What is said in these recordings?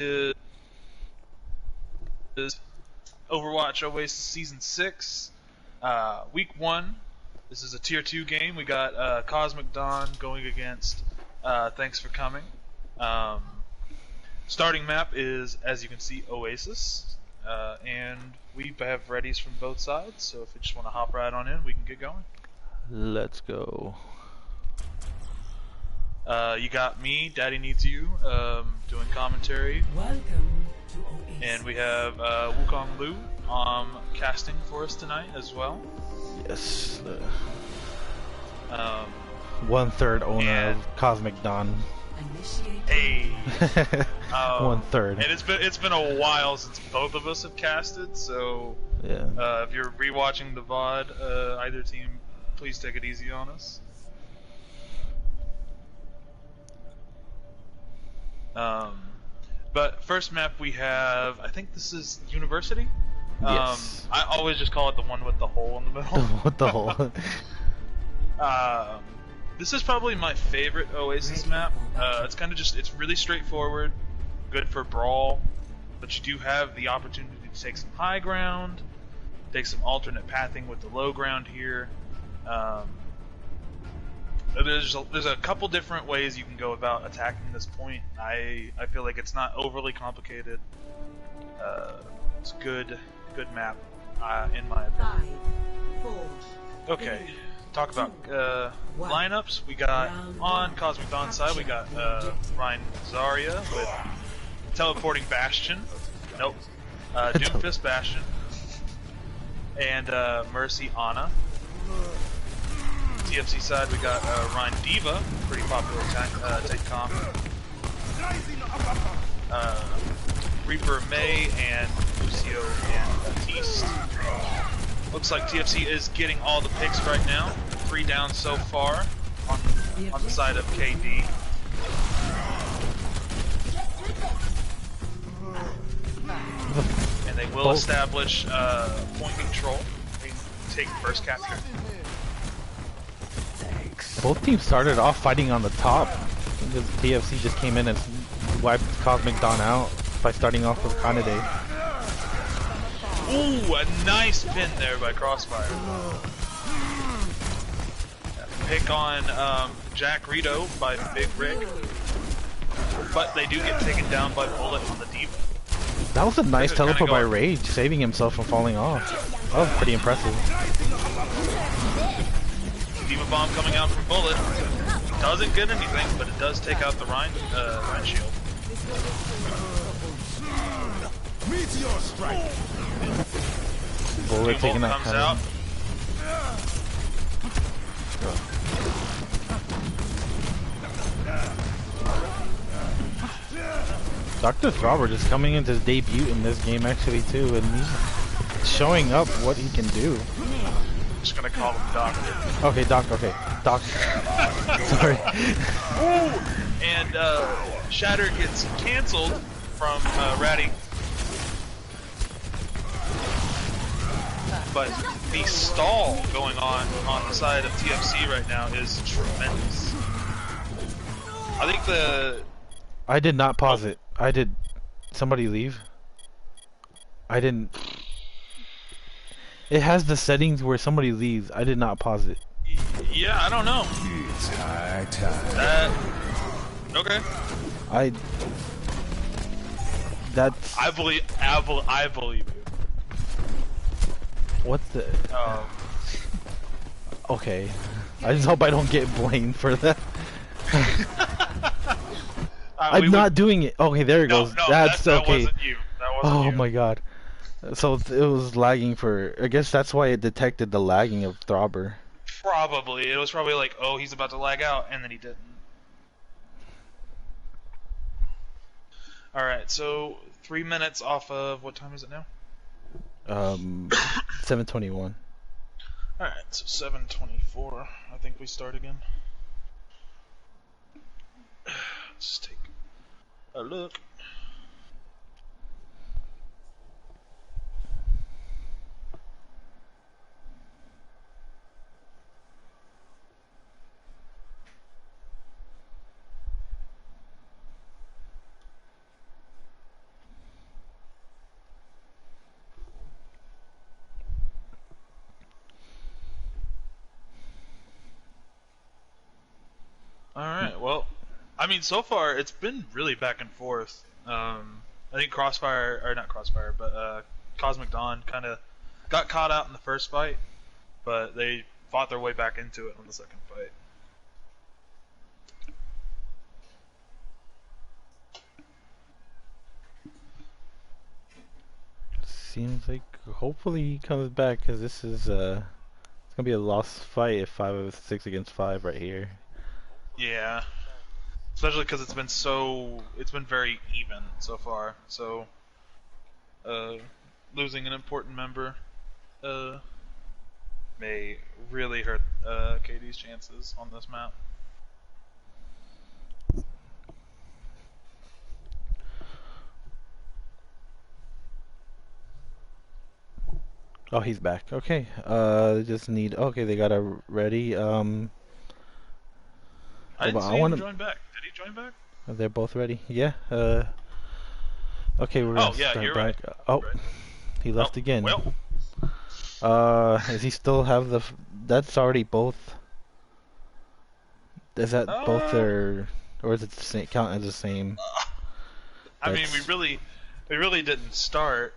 is Overwatch Oasis Season 6, Week 1. This is a Tier 2 game. We got Cosmic Dawn going against Thanks for Coming. Starting map is, as you can see, Oasis. And we have readies from both sides, so if you just want to hop right on in, we can get going. Let's go. You got me, Daddy Needs You, doing commentary. Welcome to Oasis. And we have Wukong Lu casting for us tonight as well. Yes. 1/3 owner of Cosmic Dawn. Hey. 1/3. And it's been a while since both of us have casted, so yeah. If you're rewatching the VOD, either team, please take it easy on us. But first map we have, I think this is University. Yes. I always just call it the one with the hole in the middle. What the hole? This is probably my favorite Oasis map. It's kind of it's really straightforward, good for brawl, but you do have the opportunity to take some high ground, take some alternate pathing with the low ground here. There's a couple different ways you can go about attacking this point. I feel like it's not overly complicated. It's a good map, in my opinion. 5, 4, Okay, talk about lineups. We got on Cosmic Dawn's side, we got Ryan Zarya with Teleporting Bastion. Nope. Doomfist Bastion. And Mercy Ana. TFC side, we got Ryan Diva, pretty popular take comp. Reaper May and Lucio and Baptiste. Looks like TFC is getting all the picks right now. 3 down so far on the side of KD. And they will establish point control. They take first capture. Both teams started off fighting on the top. Because TFC just came in and wiped Cosmic Dawn out by starting off with Kanade. Ooh, a nice pin there by Crossfire. Pick on Jack Rito by Big Rick. But they do get taken down by Bullet on the Diva. That was a nice teleport by Rage, saving himself from falling off. That was pretty impressive. Diva Bomb coming out from Bullet. Doesn't get anything, but it does take out the Rhine shield. Meteor strike. Bullet taking that comes out. Dr. Throbber is coming into his debut in this game actually too, and he's showing up what he can do. I'm just gonna call him Doctor. Okay, Doc. Okay, Doc. Sorry. Ooh! And Shatter gets canceled from Ratty. But the stall going on the side of TFC right now is tremendous. I think I did not pause it. I did. Somebody leave? I didn't. It has the settings where somebody leaves. I did not pause it. Yeah, I don't know. It's high time. Okay. That's. I believe you. What's the? Okay. I just hope I don't get blamed for that. I'm not doing it. Okay, there it goes. No, That's that okay. Wasn't you. That wasn't you. Oh my god. So it was lagging for. I guess that's why it detected the lagging of Throbber. Probably. It was probably like, oh, he's about to lag out, and then he didn't. Alright, so 3 minutes off of. What time is it now? 7:21. Alright, so 7:24. I think we start again. Let's take a look. mean, so far it's been really back and forth. I think Crossfire, or not Crossfire, but Cosmic Dawn kind of got caught out in the first fight, but they fought their way back into it on the second fight. Seems like hopefully he comes back, because this is it's gonna be a lost fight if 5-6 against 5 right here. Yeah, especially because it's been very even so far. So losing an important member may really hurt KD's chances on this map. Oh, he's back. Okay. They just need. Okay, they got a ready. I didn't see him join back. Did he join back? They're both ready. Yeah. Okay, we're gonna start you're back. right. Oh, Right. he left again. Well, Does he still have the? That's already both. Is that both their, or is it the same, count as the same? I mean, we really didn't start.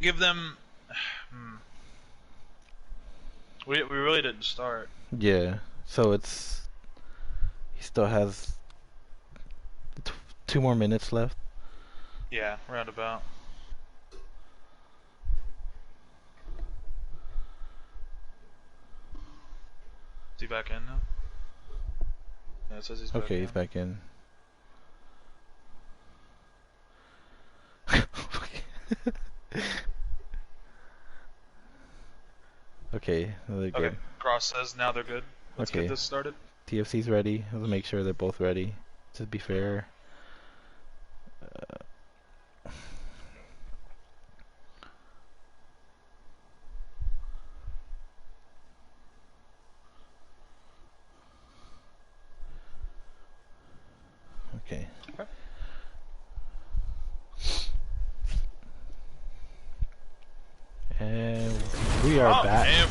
Give them. We really didn't start. Yeah. So it's. He still has 2 more minutes left. Yeah, roundabout. Is he back in now? Yeah, it says he's back in. Okay, he's back in. Okay, they're good. Okay, Cross says now they're good. Let's Okay. get this started. TFC's ready. Let's make sure they're both ready. To be fair. Okay. And we are back. And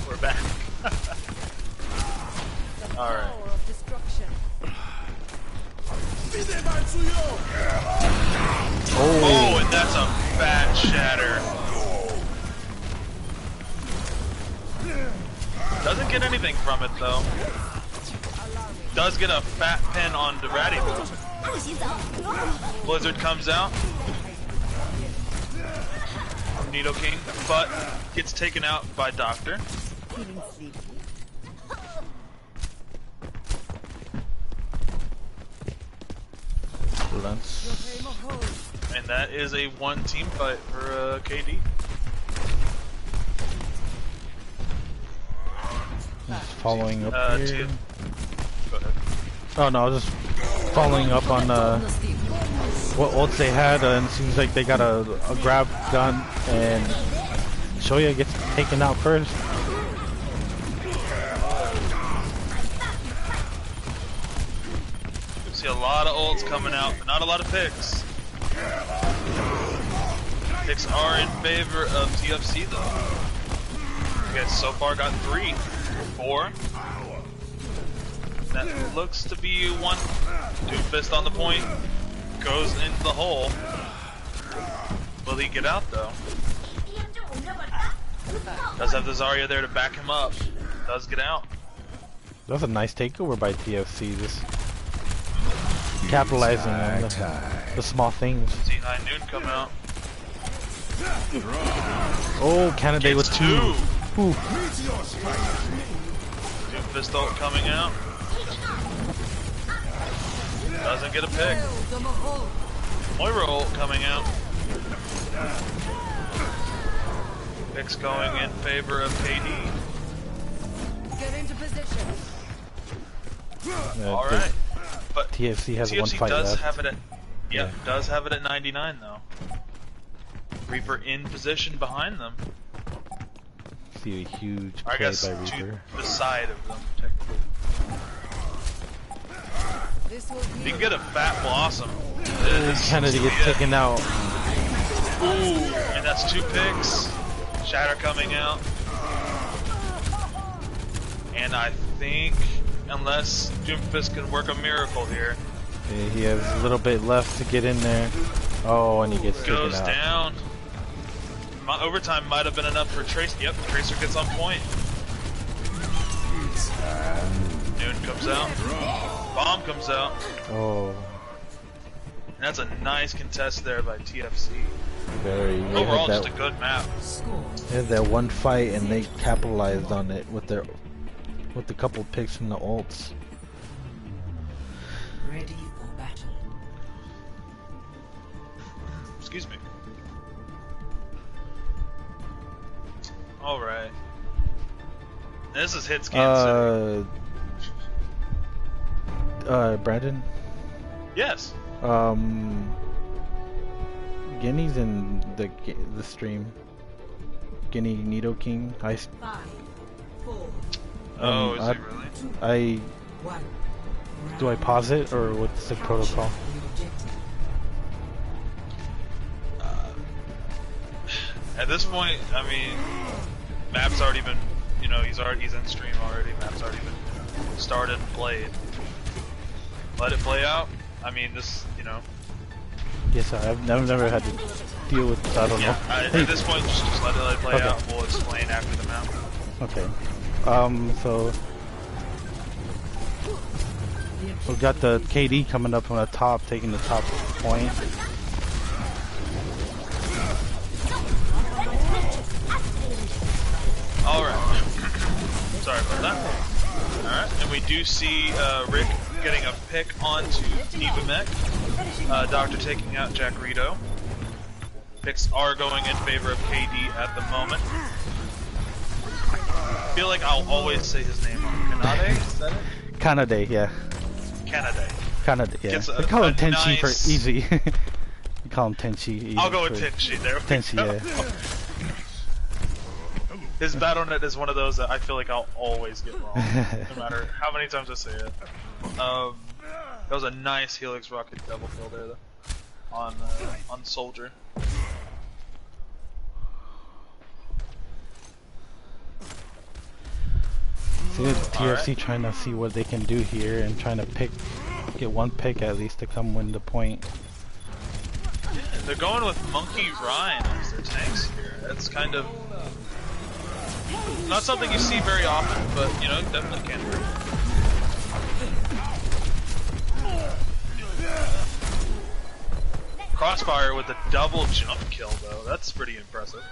we're back. Alright. Oh, and that's a fat shatter. Doesn't get anything from it though. Does get a fat pin on Durati though. Blizzard comes out. Nido King, but gets taken out by Doctor. And that is a 1-team fight for KD. Just following up here. Go ahead. Oh no, I was just following up on what ults they had, and it seems like they got a grab gun, and Shoya gets taken out first. You see a lot of ults coming out, but not a lot of picks. Picks are in favor of TFC though. You guys so far got 3, 4. That looks to be 1. Doomfist on the point. Goes into the hole. Will he get out though? Does have the Zarya there to back him up. Does get out. That was a nice takeover by TFC, just capitalizing on the small things. See High Noon come out. Oh, candidate with 2. Ooh. Doomfist ult coming out. Doesn't get a pick. Moira ult coming out. Picks going in favor of KD. Get into position. Alright. But TFC has TFC 1 fight does left. have it at does have it at 99 though. Reaper in position behind them. See a huge I play guess by to Reaper. the side of them technically. You can get a fat blossom. Kennedy gets taken out. Ooh, and that's 2 picks. Shatter coming out. And I think, unless Doomfist can work a miracle here. Yeah, he has a little bit left to get in there. Oh, and he gets taken Goes out. down. Overtime might have been enough for Tracer. Yep, Tracer gets on point. Noon comes out. Bomb comes out. Oh. And that's a nice contest there by TFC. Very. Overall, just a good map. They had that one fight and they capitalized on it with the couple picks from the ults. Ready for battle. Excuse me. Alright. This is hit scan Brandon? Yes. Guinea's in the stream. Guinea Nidoking. 5, 4, Oh, is Um, he really? 1. Do I pause it or what's the protocol? At this point, I mean, map's already been, you know, he's in stream already. Map's already been started and played. Let it play out. I mean, this, you know. Yes, I've never had to deal with. I don't know. At this point, just let it play Okay. out. We'll explain after the map. Okay. So we've got the KD coming up on the top, taking the top point. Alright. Sorry about that. Alright, and we do see Rick getting a pick onto Diva Mech. Doctor taking out Jack Rito. Picks are going in favor of KD at the moment. I feel like I'll always say his name wrong. Kanade? Is that it? Kanade, yeah. Kanade. Kanade, yeah. Gets We call him Tenchi nice... for easy. We call him Tenchi. I'll go with Tenchi there. Tenchi, yeah. His Battle.net is one of those that I feel like I'll always get wrong, no matter how many times I say it. That was a nice Helix Rocket double kill there, though, on Soldier. See the TFC trying to see what they can do here and trying to get one pick at least to come win the point. Yeah, they're going with Monkey Ryan as their tanks here. That's kind of not something you see very often, but you know, definitely can work. Crossfire with a double jump kill, though. That's pretty impressive.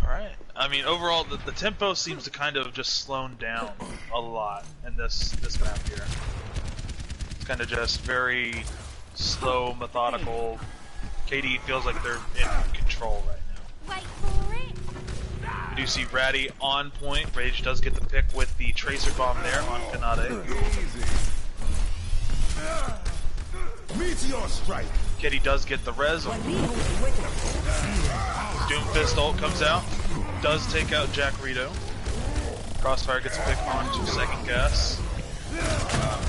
Alright. I mean, overall, the tempo seems to kind of just slown down a lot in this map here. It's kind of just very slow, methodical. KD feels like they're in control right now. Wait for it. We do see Ratty on point. Rage does get the pick with the Tracer Bomb there on Kanade. Meteor strike. Kitty does get the res. Doomfist ult comes out. Does take out Jack Rito. Crossfire gets a pick onto second guess.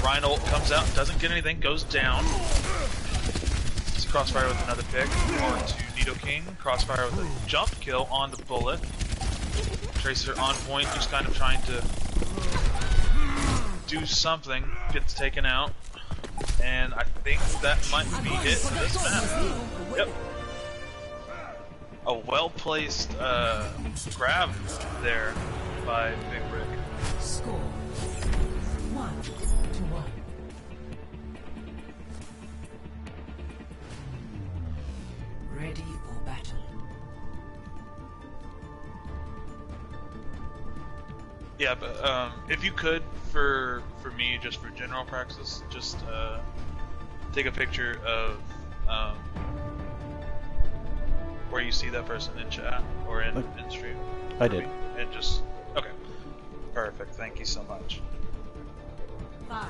Rhine ult comes out. Doesn't get anything. Goes down. It's Crossfire with another pick onto Nidoking. Crossfire with a jump kill onto Bullet. Tracer on point, just kind of trying to do something. Gets taken out. And I think that might be it for this map. Yep. A well-placed grab there by Big Rick. Score 1-1. Ready for battle. Yeah, but if you could, for me, just for general practice, just take a picture of where you see that person in chat or in stream. I did. And just okay. Perfect. Thank you so much. 5,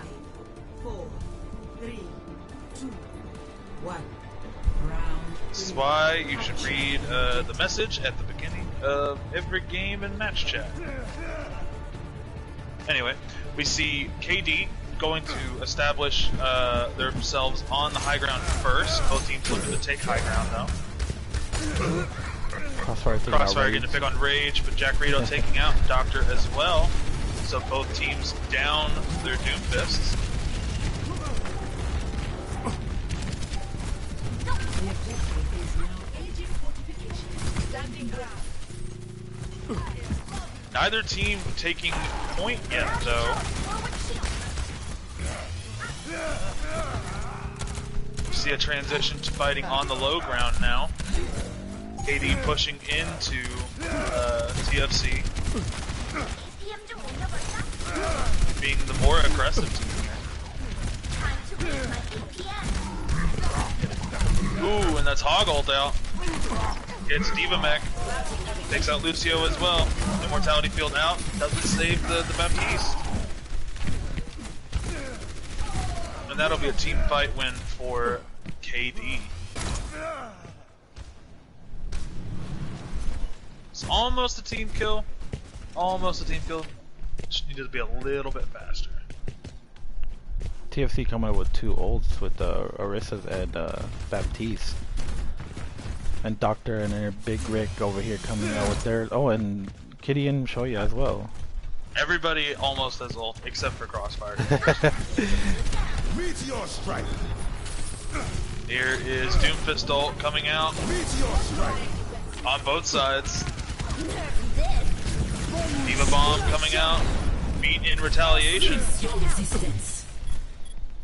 4, 3, 2, 1. Round. This is why you should read the message at the beginning of every game and match chat. Anyway, we see KD going to establish themselves on the high ground first. Both teams looking to take high ground now. Crossfire getting to pick on Rage, but Jack Rito taking out Doctor as well. So both teams down their Doom Fists. Neither team taking point yet, though. You see a transition to fighting on the low ground now. KD pushing into TFC, being the more aggressive team here. Ooh, and that's Hog ult out. Gets Diva Mech. Takes out Lucio as well. Immortality field out. Doesn't save the Baptiste. And that'll be a team fight win for KD. It's almost a team kill. Almost a team kill. Just needed to be a little bit faster. TFC coming up with 2 ults with Orisa and Baptiste. And Doctor and their Big Rick over here coming out with their... Oh, and Kitty and Shoya as well. Everybody almost has ult, except for Crossfire. Meteor strike. Here is Doomfist ult coming out. Meteor strike. On both sides. Diva Bomb coming out. Beat in retaliation.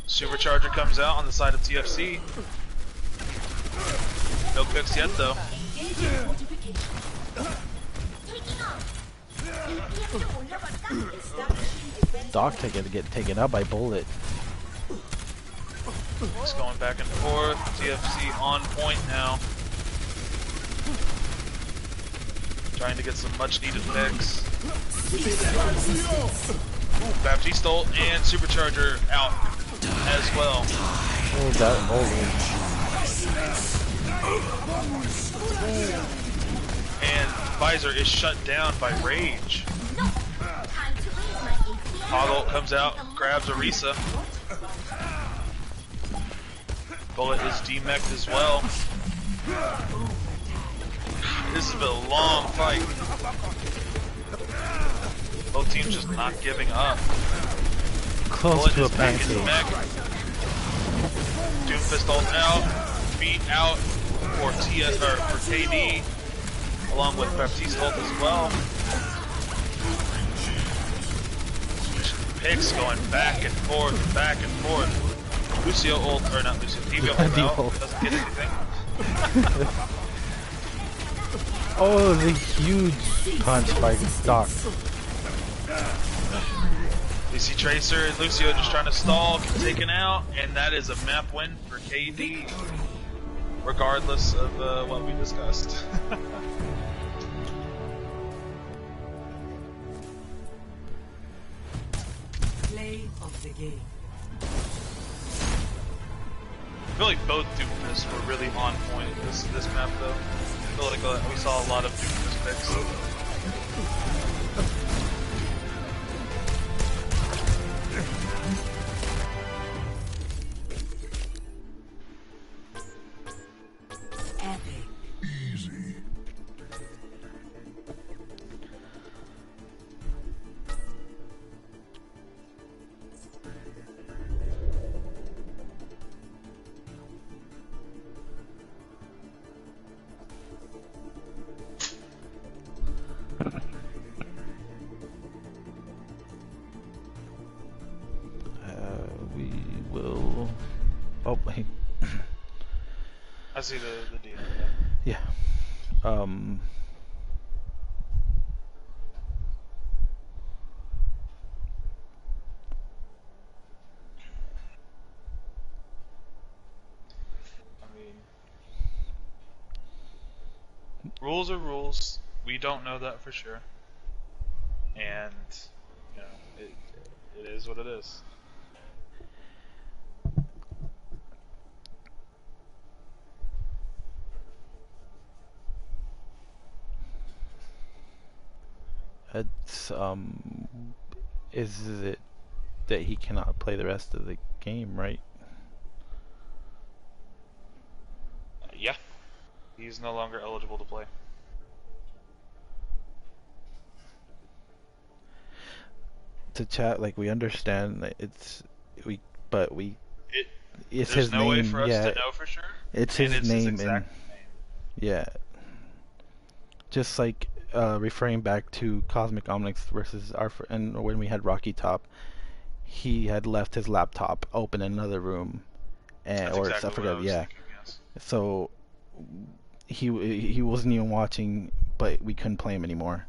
Supercharger comes out on the side of TFC. No picks yet, though. Doc get taken out by Bullet. Just going back and forth. TFC on point now. Trying to get some much needed picks. Baptiste ult and Supercharger out as well. Oh, that And Visor is shut down by Rage. Hoggle comes out, grabs Orisa. Bullet is demeched as well. This has been a long fight. Both teams just not giving up. close Bullet to a is back in the pancake. mech. Doomfist ult out. Beat out for KD. Along with Baptiste ult as well. Picks going back and forth, back and forth. Lucio ult, or not Lucio, Diva ult out. Doesn't get anything. Oh, the huge punch by Doc. You see Tracer and Lucio just trying to stall, get taken out, and that is a map win for KD, regardless of what we discussed. Play of the game. I feel like both Doomfist were really on point this map, though. I feel like we saw a lot of Doomfist picks. Epic. Easy. We will. Oh, hey. I see the deal. Yeah. I mean, rules are rules. We don't know that for sure, and you know, it is what it is. It's is it that he cannot play the rest of the game, right? Yeah. He's no longer eligible to play. To chat, like, we understand that it's but it's There's his no way name, for us yeah. to know for sure. It's and his it's name, his and exact name. yeah. Just like referring back to Cosmic Omnics versus and when we had Rocky Top, he had left his laptop open in another room, and That's or exactly I what I forgot, was yeah. thinking, yes. So he wasn't even watching, but we couldn't play him anymore.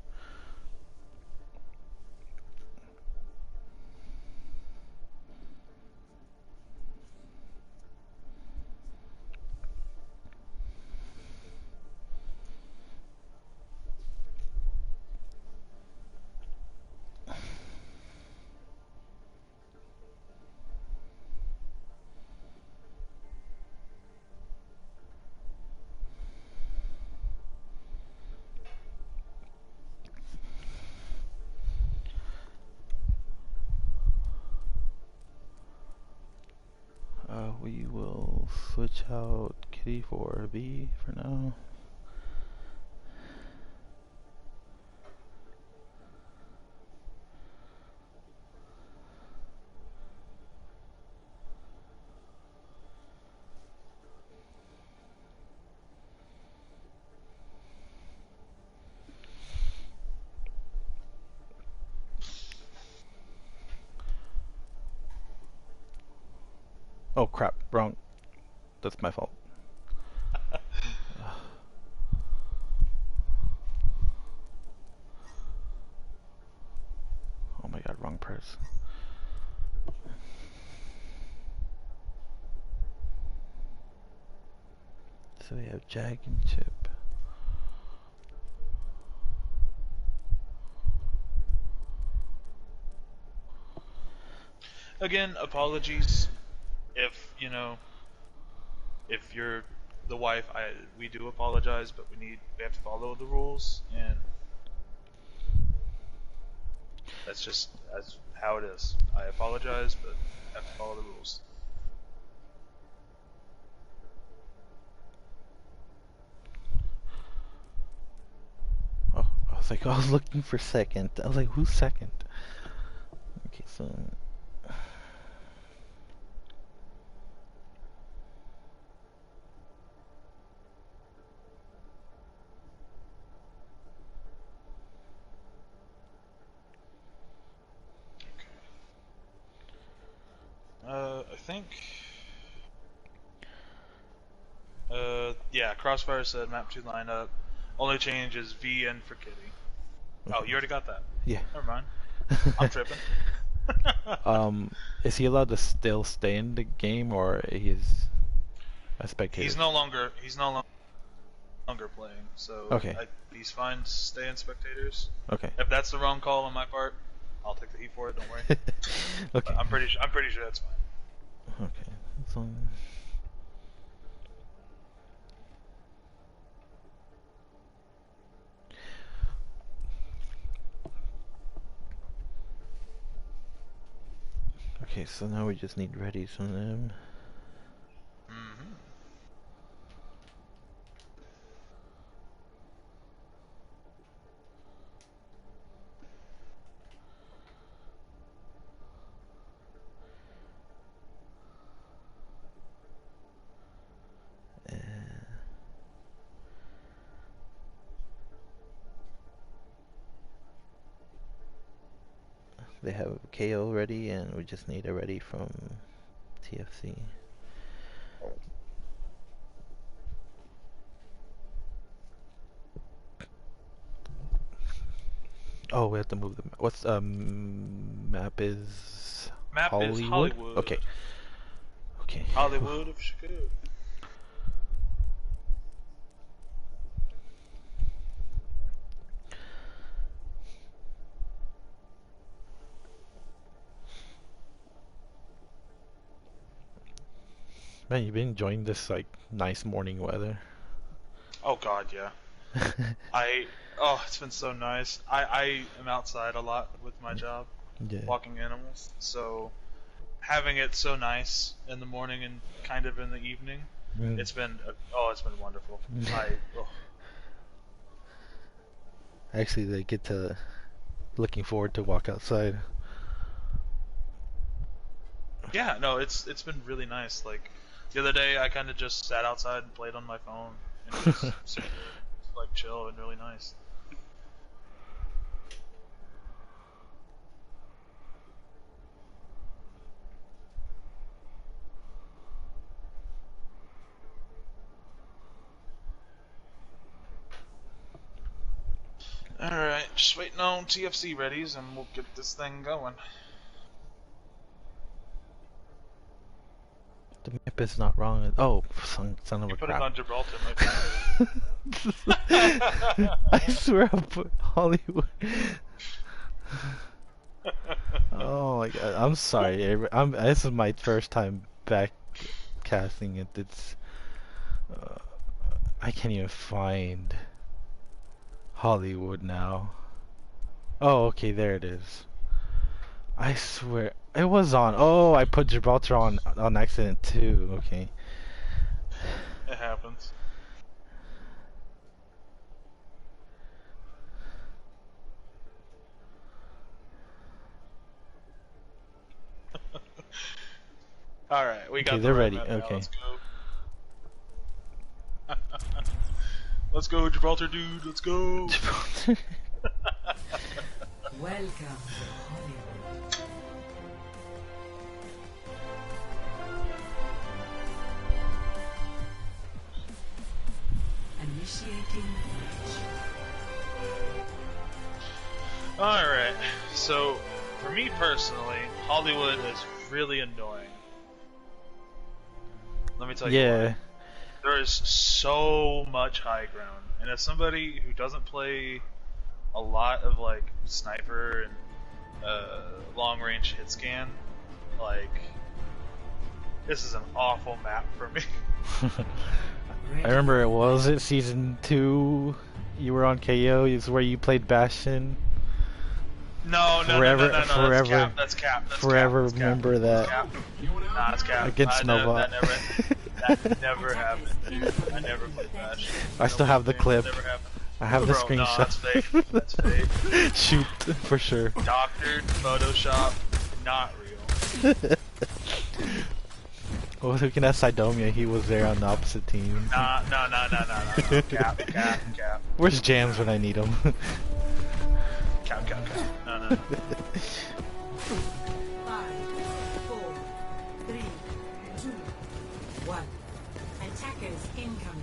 We will switch out Kitty for B for now. Oh crap, wrong. That's my fault. Oh my god, wrong press. So we have Jag and Chip. Again, apologies if if you're the wife. We do apologize, but we have to follow the rules, and that's how it is. I apologize, but have to follow the rules. Oh, I was looking for second. I was like, who's second? Okay, so I think. Yeah, Crossfire said map 2 lineup. Only change is VN for Kitty. okay. Oh, you already got that. Yeah. Never mind. I'm tripping. Is he allowed to still stay in the game, or he's a spectator? He's no longer playing, so okay. He's fine staying spectators. Okay. If that's the wrong call on my part, I'll take the heat for it. Don't worry. Okay. But I'm pretty sure that's fine. Okay. So okay, so now we just need readies from them. Mm-hmm. They have KO ready, and we just need a ready from TFC. Oh, we have to move the map. What's map is Map Hollywood? is Hollywood. Okay. Okay. Hollywood if she could. Man, you've been enjoying this like nice morning weather. Oh God, yeah. It's been so nice. I am outside a lot with my job. Yeah. walking animals. So having it so nice in the morning and kind of in the evening, it's been it's been wonderful. Actually, they get to looking forward to walk outside. Yeah, no, it's been really nice. Like the other day, I kind of just sat outside and played on my phone, and it was super, like chill and really nice. Alright, just waiting on TFC readies and we'll get this thing going. The map is not wrong. Oh, son of You a put it crap. on Gibraltar, my friend. I swear I put Hollywood. Oh my god, I'm sorry. This is my first time back casting it. It's I can't even find Hollywood now. Oh, okay, there it is. I swear it was on. Oh, I put Gibraltar on accident too. Okay. It happens. Alright, we got Okay, the they're right ready. map now. Okay. Let's go. Let's go, Gibraltar dude, let's go! Gibraltar. Welcome to Hollywood. Initiating match. Alright, so for me personally, Hollywood is really annoying. Let me tell you Yeah. why. There is so much high ground, and as somebody who doesn't play a lot of like sniper and long range hit scan, like this is an awful map for me. I remember it season 2. You were on KO. It's where you played Bastion. No, Forever. That's cap. Forever remember that. Nah, it's cap. Against Nova. That never happened, dude. I never played Bash. I still have the clip. Never happened. I have the Bro, no, screenshot. that's fake. That's fake. Shoot, for sure. Doctored, Photoshop, not real. Well, looking at Sidomia, he was there on the opposite team. Nah. Cap. Where's Jams when I need him? Cap. No. 5, 4, 3, 2, 1. Attackers incoming.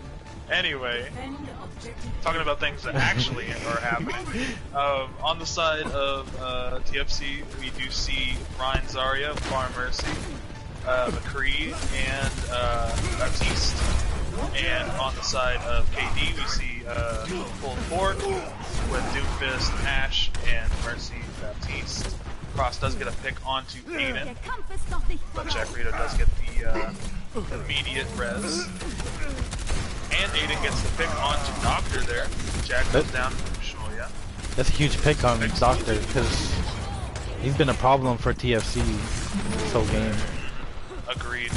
Anyway, Defend objective. talking about things that actually are happening. On the side of TFC, we do see Ryan Zarya, Farm Mercy, McCree, and Baptiste. And on the side of KD, we see Full Fork with Doomfist, Ash, and Mercy Baptiste. Cross does get a pick onto Aiden, but Jack Rito does get the immediate res. And Aiden gets the pick onto Doctor there. Jack goes down from Shoya. That's a huge pick on Doctor, because he's been a problem for TFC this whole game. Agreed.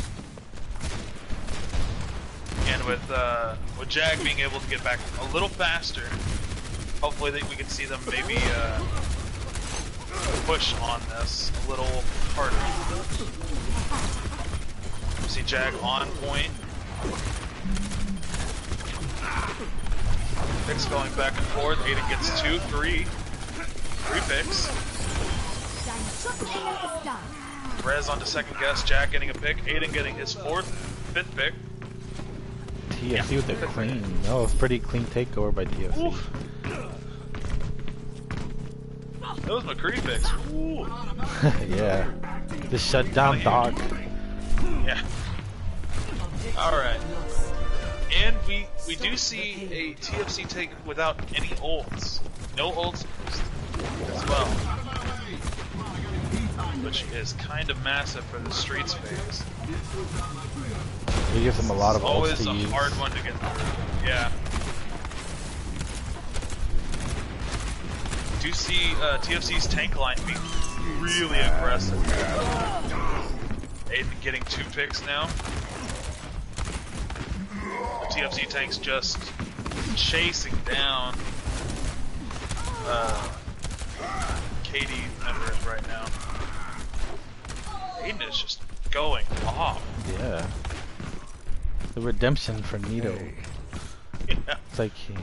And with Jag being able to get back a little faster, hopefully we can see them maybe push on this a little harder. We see Jag on point. Picks going back and forth. Aiden gets 2, 3 picks. Rez onto second guess. Jag getting a pick. Aiden getting his 4th, 5th pick. TFC with a clean. That was pretty clean takeover by TFC. Oof. Those McCree picks. Ooh. Yeah. The shutdown dog. Yeah. Alright. And we do see a TFC take without any ults. No ults as well. Which is kind of massive for the streets phase. It gives them a lot of ults Always to a use. hard one to get through. Yeah. Do see TFC's tank line being really aggressive. Aiden getting 2 picks now. The TFC tank's just chasing down KD members right now. Aiden is just going off. Yeah. The redemption for Nito. Yeah. It's like he...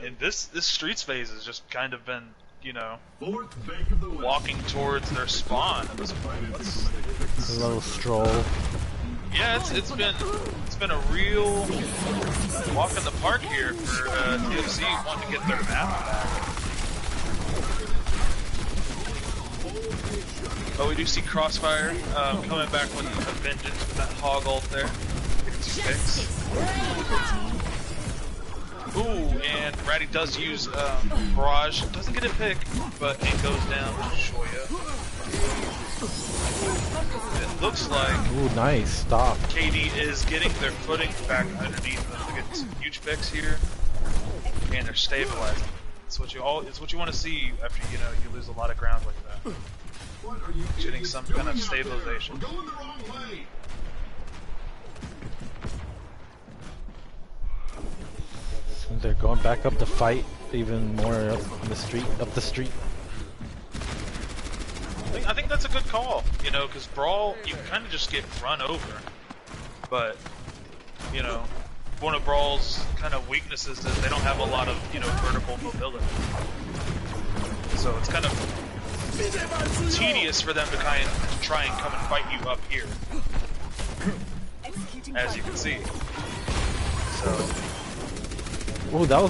And this Streets phase has just kind of been, you know, walking towards their spawn at this point. a little stroll. Yeah, it's been a real walk in the park here for TFC wanting to get their map back. But we do see Crossfire coming back with a vengeance with that hog ult there. Getting 2 picks. Ooh, and Ratty does use Barrage. Doesn't get a pick, but it goes down to Shoya. It looks like Ooh, nice. Stop. KD is getting their footing back underneath them. They're getting some huge picks here, and they're stabilizing. It's what you want to see after you lose a lot of ground like that. Getting some kind of stabilization. They're going back up to fight even more up the street. I think that's a good call, because Brawl, you kind of just get run over. But, one of Brawl's kind of weaknesses is they don't have a lot of, vertical mobility. So it's kind of tedious for them to try and come and fight you up here. As you can see. So... Oh, that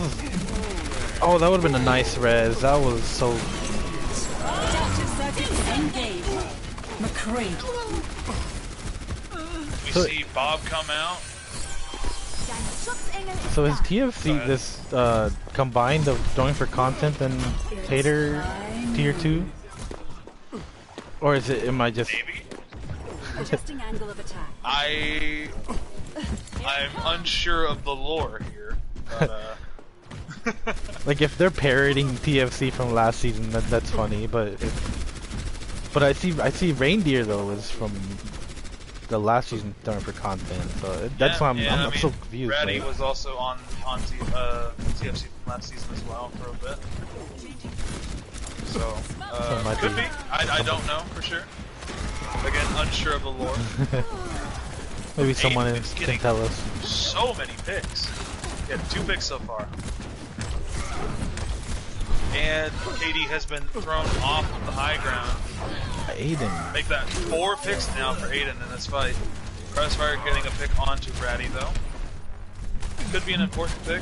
would have been a nice res. That was so... We see Bob come out. So is TFC this combined of going for content and Tater tier 2? Or am I just... Maybe. Adjusting angle of attack. I'm unsure of the lore here. But, like if they're parroting TFC from last season, that's funny. But I see Reindeer though is from the last season done for content, so that's why I'm so confused. Ratty was also on TFC from last season as well for a bit. So could be. I don't know for sure. Again, unsure of the lore. Maybe someone can tell us. So many picks. Yeah, 2 picks so far. And KD has been thrown off of the high ground. Aiden. Make that 4 picks now for Aiden in this fight. Crossfire getting a pick onto Ratty though. Could be an important pick.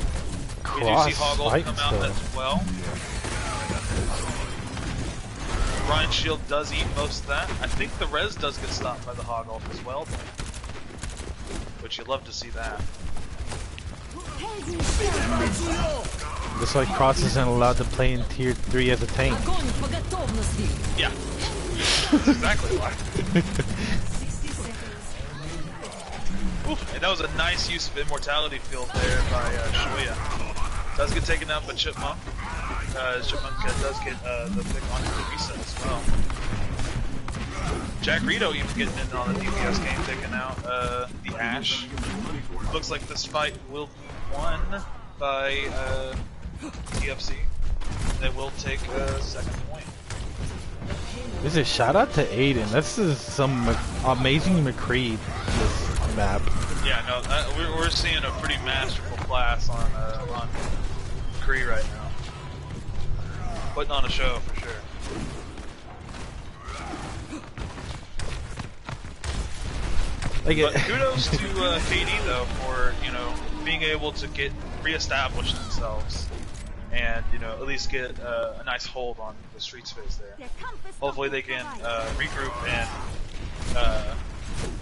We do see Hoggle come out as well. Ryan's shield does eat most of that. I think the res does get stopped by the Hoggle as well, which you'd love to see that. Just like Cross isn't allowed to play in tier 3 as a tank. Yeah. That's exactly why. Oof, and that was a nice use of Immortality Field there by Shoya. Does get taken out by Chipmunk. Chipmunk does get the pick onto the reset as well. Jack Rito even getting in on the DPS game, taking out the Ashe. Looks like this fight will be won by TFC. They will take a second point. This is shout out to Aiden. This is some amazing McCree this map. Yeah, no, we're seeing a pretty masterful class on McCree right now. Putting on a show for sure. But kudos to KD though for being able to reestablish themselves and at least get a nice hold on the Streets phase there. Hopefully they can regroup and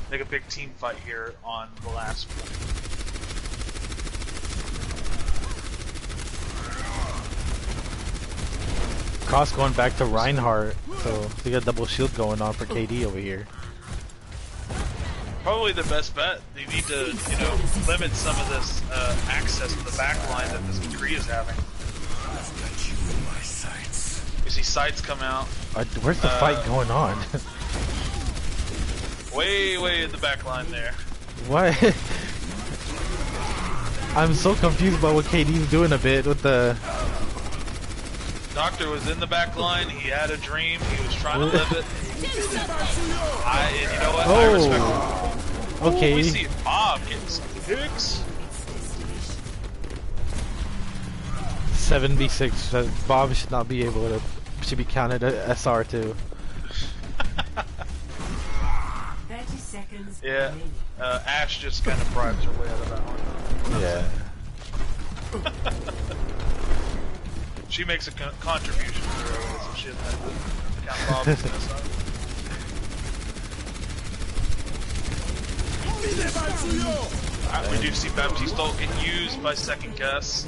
make a big team fight here on the last one. Cross going back to Reinhardt, so we got double shield going on for KD over here. Probably the best bet. They need to, limit some of this access to the back line that this McCree is having. We see sights come out. Where's the fight going on? Way in the back line there. What? I'm so confused by what KD's doing a bit with the... Doctor was in the back line. He had a dream. He was trying to live it. And you know what? I respect him. Okay. Ooh, we see Bob getting some picks. 7v6. Bob should not be able to... Should be counted as SR2. 30 seconds. Yeah. remaining. Ash just kind of bribes her way out of that one. Yeah. She makes a contribution to her, so she doesn't have to count Bob as an SR. Alright, we do see Baptiste ult get used by Second Guess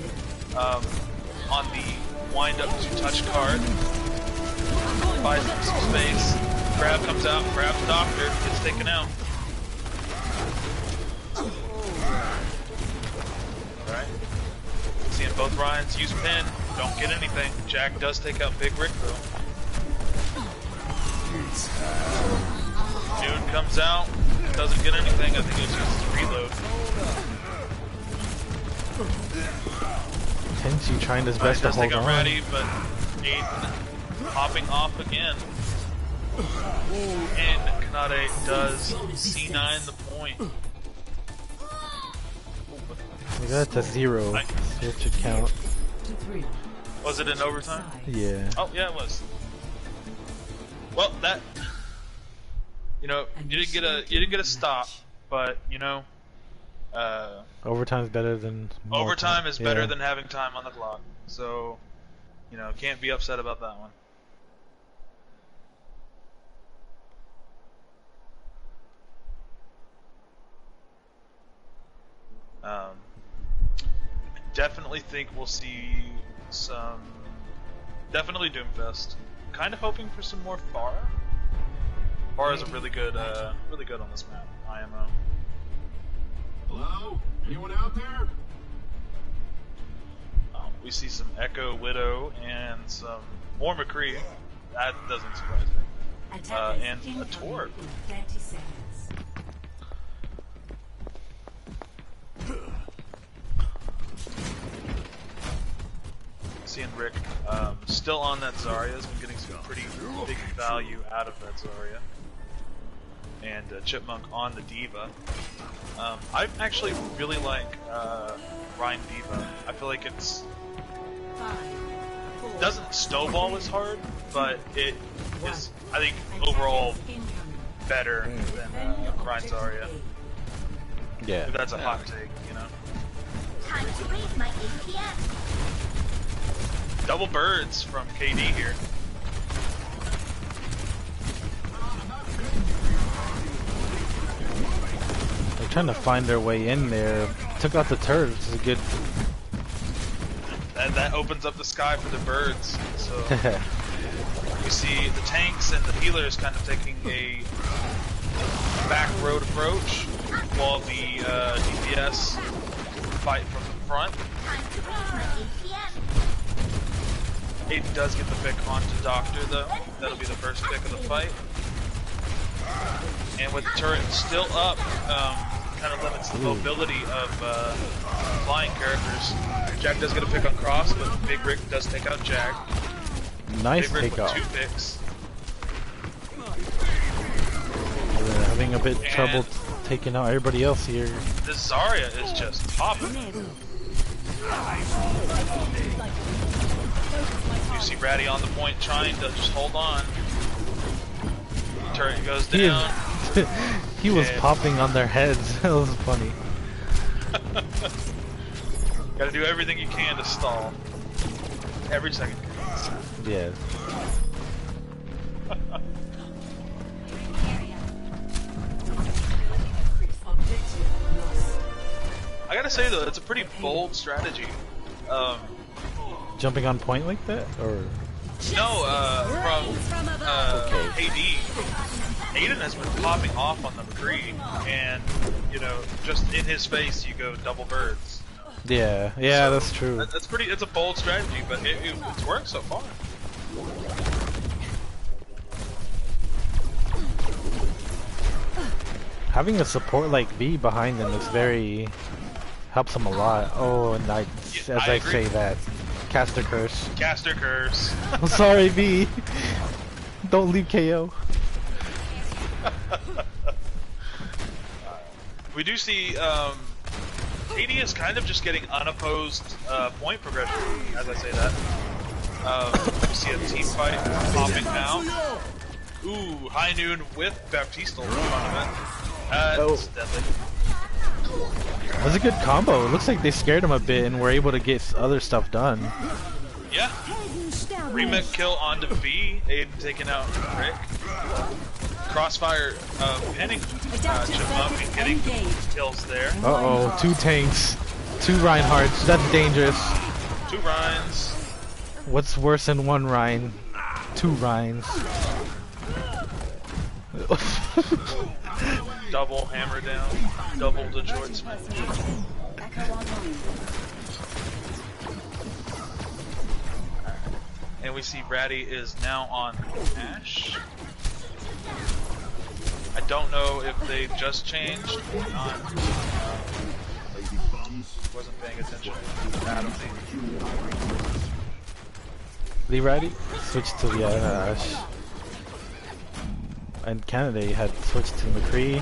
on the wind up to touch card. Buys him some space. Grab comes out, grabs the Doctor, gets taken out. Alright. Seeing both Ryans use pin, don't get anything. Jack does take out Big Rick though. Noon comes out, doesn't get anything. I think it was just his reload. Tenchi trying his best to Does hold take out on. Ratty, but Aiden popping off again. And Kanade does C9 the point. We got it to 0. Nice. So it should count. To 3. Was it in overtime? Yeah. Oh yeah, it was. Well, that you didn't get a stop, but you know, Overtime's better than more overtime time. is better Yeah. than having time on the clock. So, you know, can't be upset about that one. Definitely think we'll see some. Definitely Doomfest. Kind of hoping for some more Pharah. Pharah's a really good on this map. IMO. Hello? Anyone out there? We see some Echo Widow and some more McCree. That doesn't surprise me. Attackers And a incoming Torb. in 30 seconds. Seeing Rick still on that Zarya. Has been getting some pretty big value out of that Zarya. And Chipmunk on the Diva. I actually really like Rhine Diva. I feel like it's 5, 4, doesn't snowball as hard, but it is, I think, overall incoming. better than Rhine Zarya. Yeah. If that's a hot take, you know. Time to raise my APM. Double birds from KD here. They're trying to find their way in there. Took out the turret, which is a good... And that opens up the sky for the birds. So we see the tanks and the healers kind of taking a back road approach, while the DPS fight from the front. Time to raise my APM. Aiden does get the pick onto Doctor though. That'll be the first pick of the fight. And with the turret still up, kind of limits the mobility of flying characters. Jack does get a pick on Cross, but Big Rick does take out Jack. Nice Big Rick with takeoff. 2 picks. They're having a bit trouble taking out everybody else here. This Zarya is just popping. You see Ratty on the point trying to just hold on. Turret goes He, down. he was Yeah. popping on their heads. That was funny. Gotta do everything you can to stall. Every second. Yeah. Objective lost. I gotta say though, it's a pretty bold strategy. Jumping on point like that? Or... From AD. Aiden has been popping off on the McCree, and, you know, just in his face you go double birds. Yeah, yeah, that's true. That's pretty, it's a bold strategy, but it's worked so far. Having a support like V behind them is very helps them a lot. Oh, and Yeah, as I I agree. say that, caster curse. Caster curse. I'm sorry, V. Don't leave KO. We do see KD is kind of just getting unopposed point progression, as I say that. We see a team fight popping now. Ooh, High Noon with Baptiste in front of it. That's deadly. That was a good combo. It looks like they scared him a bit and were able to get other stuff done. Yeah. Remake kill onto V. Aiden taking out Rick. Crossfire pinning Chipmunk and getting kills there. Uh-oh, 2 tanks, 2 Reinhardts. That's dangerous. 2 Rhines. What's worse than 1 Rein? 2 Reins. Double hammer down. Double Detroit smash. And we see Ratty is now on Ash. I don't know if they just changed or not. Wasn't paying attention. I don't think. Lee Ratty switched to Ash. And Canada had switched to McCree.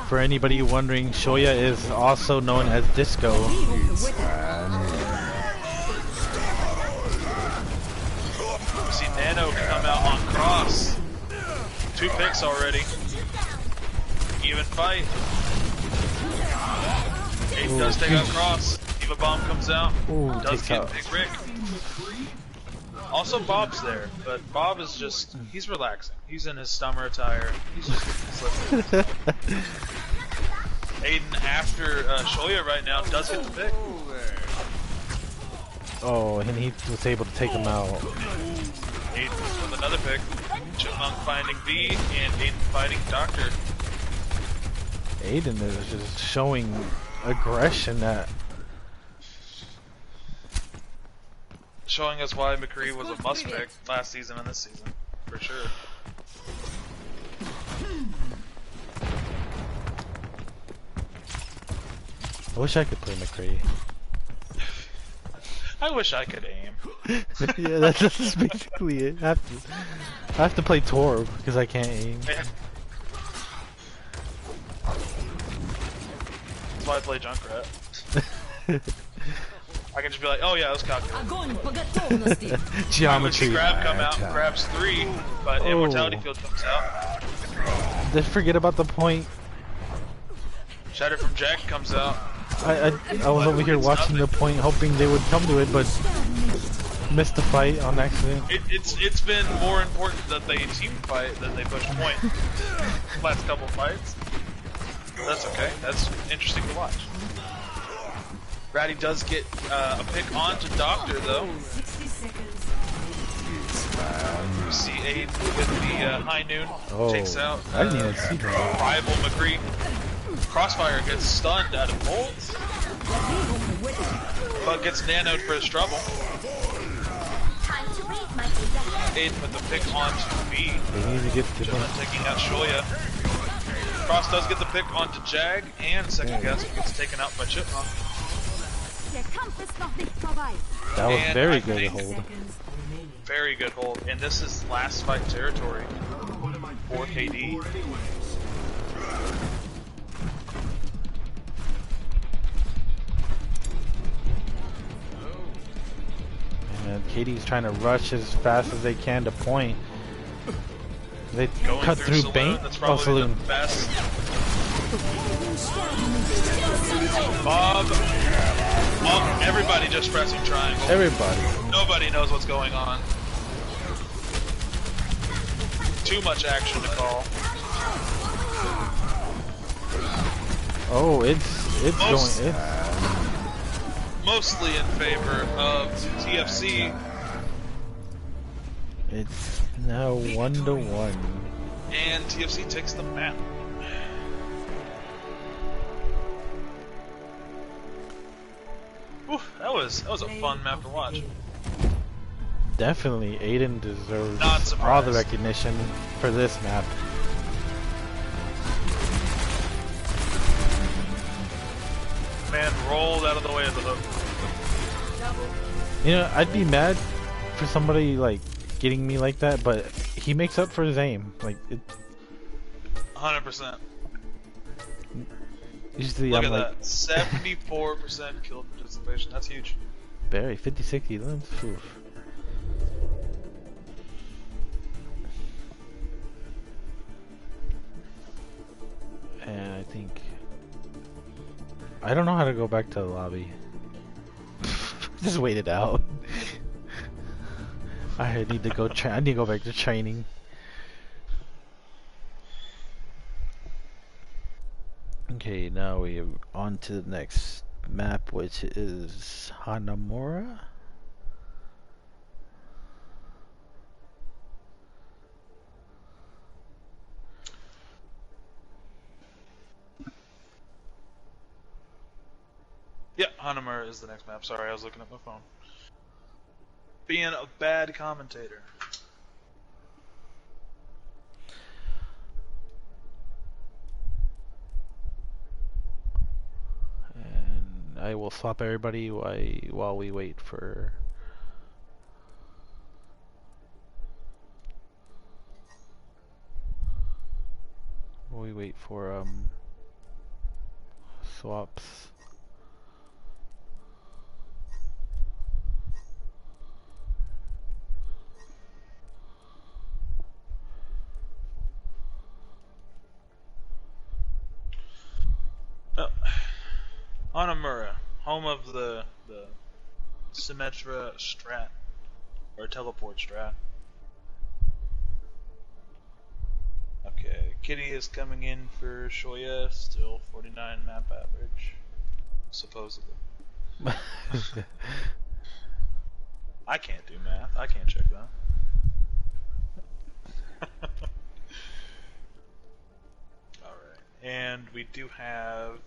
For anybody wondering, Shoya is also known as Disco. We see Nano come out on cross. 2 picks already. Even fight. Aiden does take out cross. Diva Bomb comes out. Ooh, Does takes get out. Big Rick. Also Bob's there, but Bob is just, he's relaxing. He's in his summer attire. He's just slipping. Aiden after Shoya right now does get the pick. Oh, and he was able to take him out. Aiden with another pick. Chipmunk finding V and Aiden fighting Doctor. Aiden is just showing aggression that Showing us why McCree was a must pick last season and this season, for sure. I wish I could play McCree. I wish I could aim. Yeah, that's basically it. I have to play Torb because I can't aim. That's why I play Junkrat. I can just be like, oh yeah, it was calculated. Geometry. Grab come out, grabs 3, but Immortality Field comes out. Did forget about the point. Shatter from Jack comes out. I was over here watching the point, hoping they would come to it, but missed the fight on accident. It's been more important that they team fight than they push point. Last couple fights. That's okay. That's interesting to watch. Ratty does get a pick onto Doctor though. 60 seconds. We see Aiden with the High Noon takes out I didn't even see that. rival McCree. Crossfire gets stunned out of bolts, but gets nanoed for his trouble. Time to raise my data. Aiden with the pick onto V. They need to get the Taking out Shoya. Cross does get the pick onto Jag, and second guess gets taken out by Chipmunk. That was And very I good think- hold. Seconds remaining. Very good hold, and this is last fight territory for KD. And Katie's trying to rush as fast as they can to point. They Going cut through Saloon, Bait. that's Oh, probably Saloon. the best. Bob. Oh, everybody just pressing triangle. Everybody. Nobody knows what's going on. Too much action to call. Oh, it's Most- going. It's, Mostly in favor of TFC. it's now 1-1. And TFC takes the map. That was a fun map to watch. Definitely, Aiden deserves Not all the surprised. recognition for this map. Man rolled out of the way of the hook. You know, I'd be mad for somebody like getting me like that, but he makes up for his aim. Like it, 100%. usually Look I'm at like that. 74% kill participation. That's huge. Barry 50-60. Oof. And I think I don't know how to go back to the lobby. Just wait it out. I need to go. I need to go back to training. Okay, now we are on to the next map, which is Hanamura. Yeah, Hanamura is the next map. Sorry, I was looking at my phone. Being a bad commentator. And I will swap everybody while we wait for. While we wait for swaps. Oh. Hanamura, home of the Symmetra strat, or teleport strat. Okay, Kitty is coming in for Shoya, still 49 map average, supposedly. I can't do math, I can't check that. Alright, and we do have,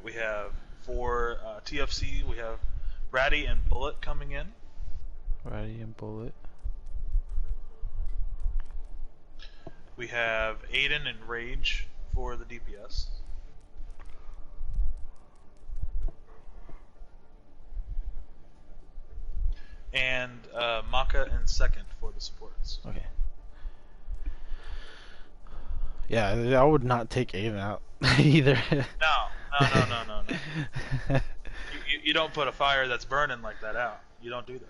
we have for TFC, we have Ratty and Bullet coming in. Ratty and Bullet. We have Aiden and Rage for the DPS. And Maka and Second for the supports. Okay. Yeah, I would not take Aiden out either. No. You don't put a fire that's burning like that out. You don't do that.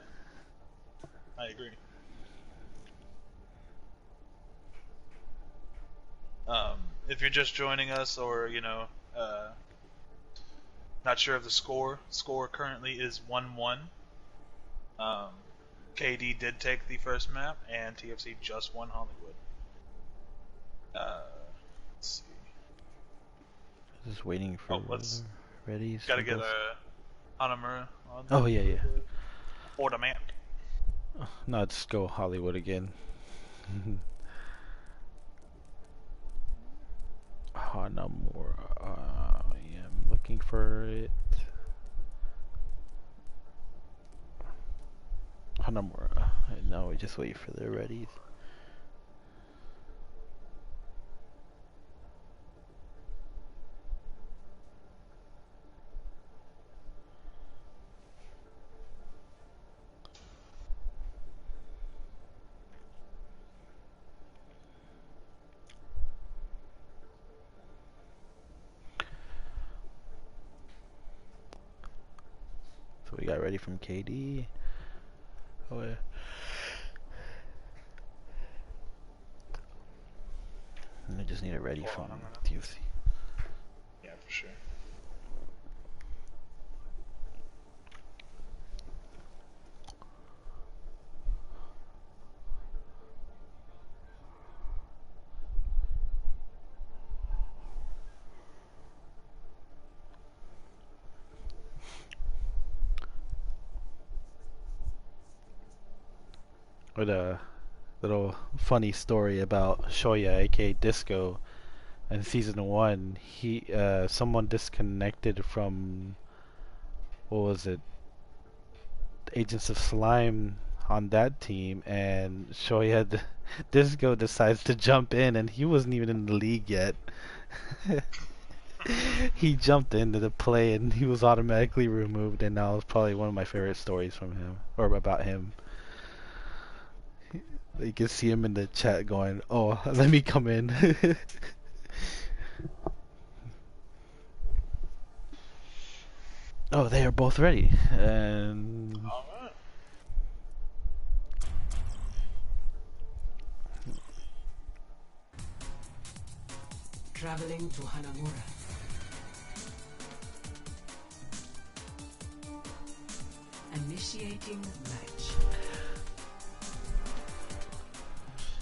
I agree. If you're just joining us, or not sure of the score currently is 1-1. KD did take the first map, and TFC just won Hollywood. Let's see. Just waiting for ready. Gotta get Hanamura on. Oh yeah. For the map. No, just go Hollywood again. Hanamura. Yeah, I'm looking for it. Hanamura. And now we just wait for the readies. So we got ready from KD. Oh yeah. And I just need it ready from TFC. Yeah, for sure. With a little funny story about Shoya, aka Disco. in season 1, he someone disconnected from, what was it, Agents of Slime on that team, and Shoya Disco decides to jump in, and he wasn't even in the league yet. He jumped into the play, and he was automatically removed, and that was probably one of my favorite stories from him, or about him. You can see him in the chat going, "Oh, let me come in." Oh, they are both ready, and Alright. Traveling to Hanamura. Initiating match.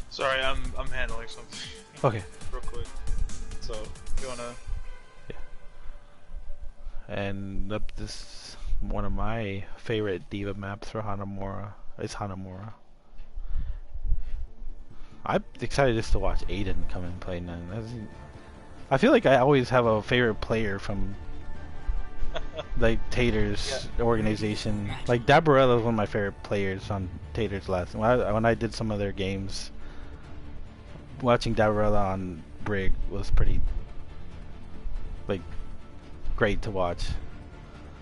Sorry, I'm handling something okay. real quick. So, you wanna? And this one of my favorite diva maps for Hanamura is Hanamura. I'm excited just to watch Aiden come and play none. I feel like I always have a favorite player from like Tater's organization. Like Dabarella is one of my favorite players on Tater's last. When I did some of their games, watching Dabarella on Brig was pretty like great to watch.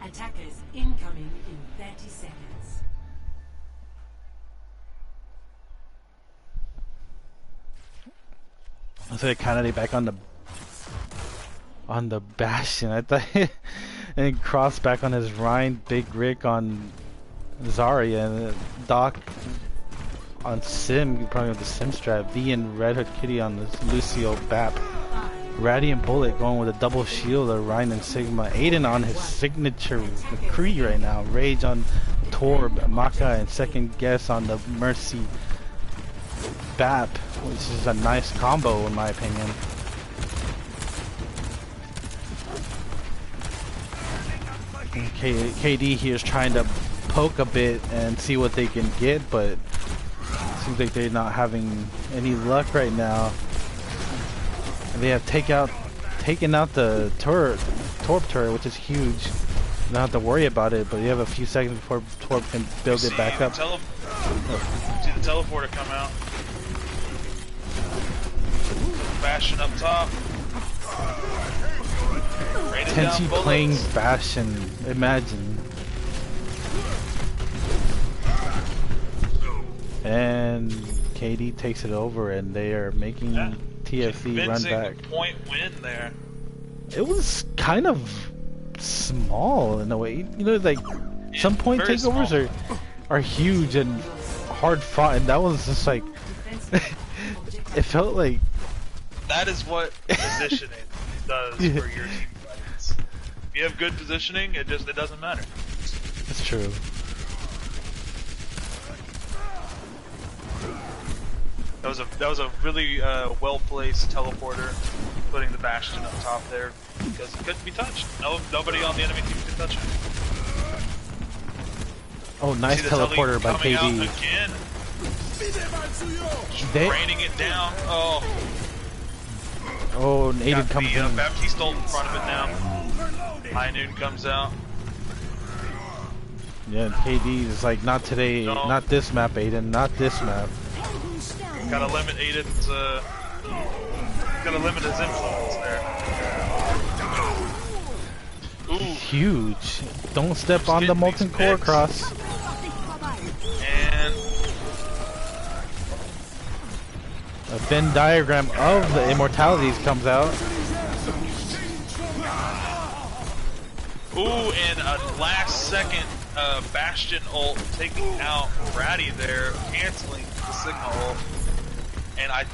Attackers incoming in 30 seconds. So they kind of back on the Bastion. I thought, and cross back on his Rhine, Big Rick on Zarya, and Doc on Sim, probably with the Sim strat. V and Red Hood Kitty on the Lucio Bap. Radiant Bullet going with a double shield of Rhine and Sigma. Aiden on his signature McCree right now. Rage on Torb, Maka, and second guess on the Mercy Bap, which is a nice combo in my opinion. And KD here is trying to poke a bit and see what they can get, but it seems like they're not having any luck right now. And they have taken out the Torb turret, which is huge. You don't have to worry about it, but you have a few seconds before Torb can build it back up. See the teleporter come out. Bastion up top. Tenchi playing Bastion, imagine. And KD takes it over, and they are making TFC run back. Point win there. It was kind of small in a way, you know, like some point takeovers are huge and hard fought, and that was just like it felt like that is what positioning does for your team fights. If you have good positioning, it doesn't matter. It's true. That was a really well placed teleporter, putting the Bastion up top there because it couldn't be touched. Nobody on the enemy team could touch it. Oh, nice teleporter by KD. Again. Raining it down. Oh. Oh, and Aiden comes in. Baptiste ult in front of it now. High Noon comes out. Yeah, and KD is like, not today, No. not this map, Aiden, not this map. Gotta limit Aiden's, gotta limit his influence there. Ooh. Huge. Don't step on the molten core cross. And A Venn diagram of the immortalities comes out. ooh, and a last second Bastion ult taking out Ratty there, canceling the Sigma ult. And I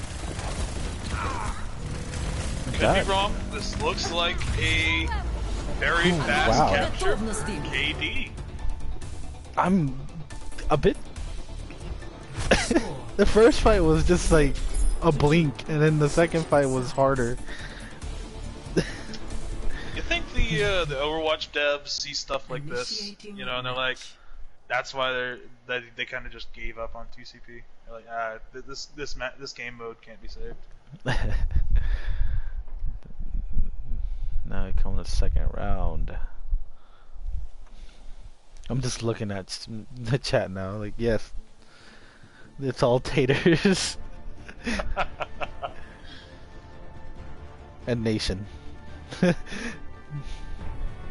could be wrong. This looks like a very fast wow. capture for KD. I'm a bit. The first fight was just like a blink, and then the second fight was harder. You think the Overwatch devs see stuff like this, you know, and they're like, that's why they kind of just gave up on TCP. They're like, this game mode can't be saved. Now we come to the second round. I'm just looking at the chat now, like, yes, it's all taters. And Nation.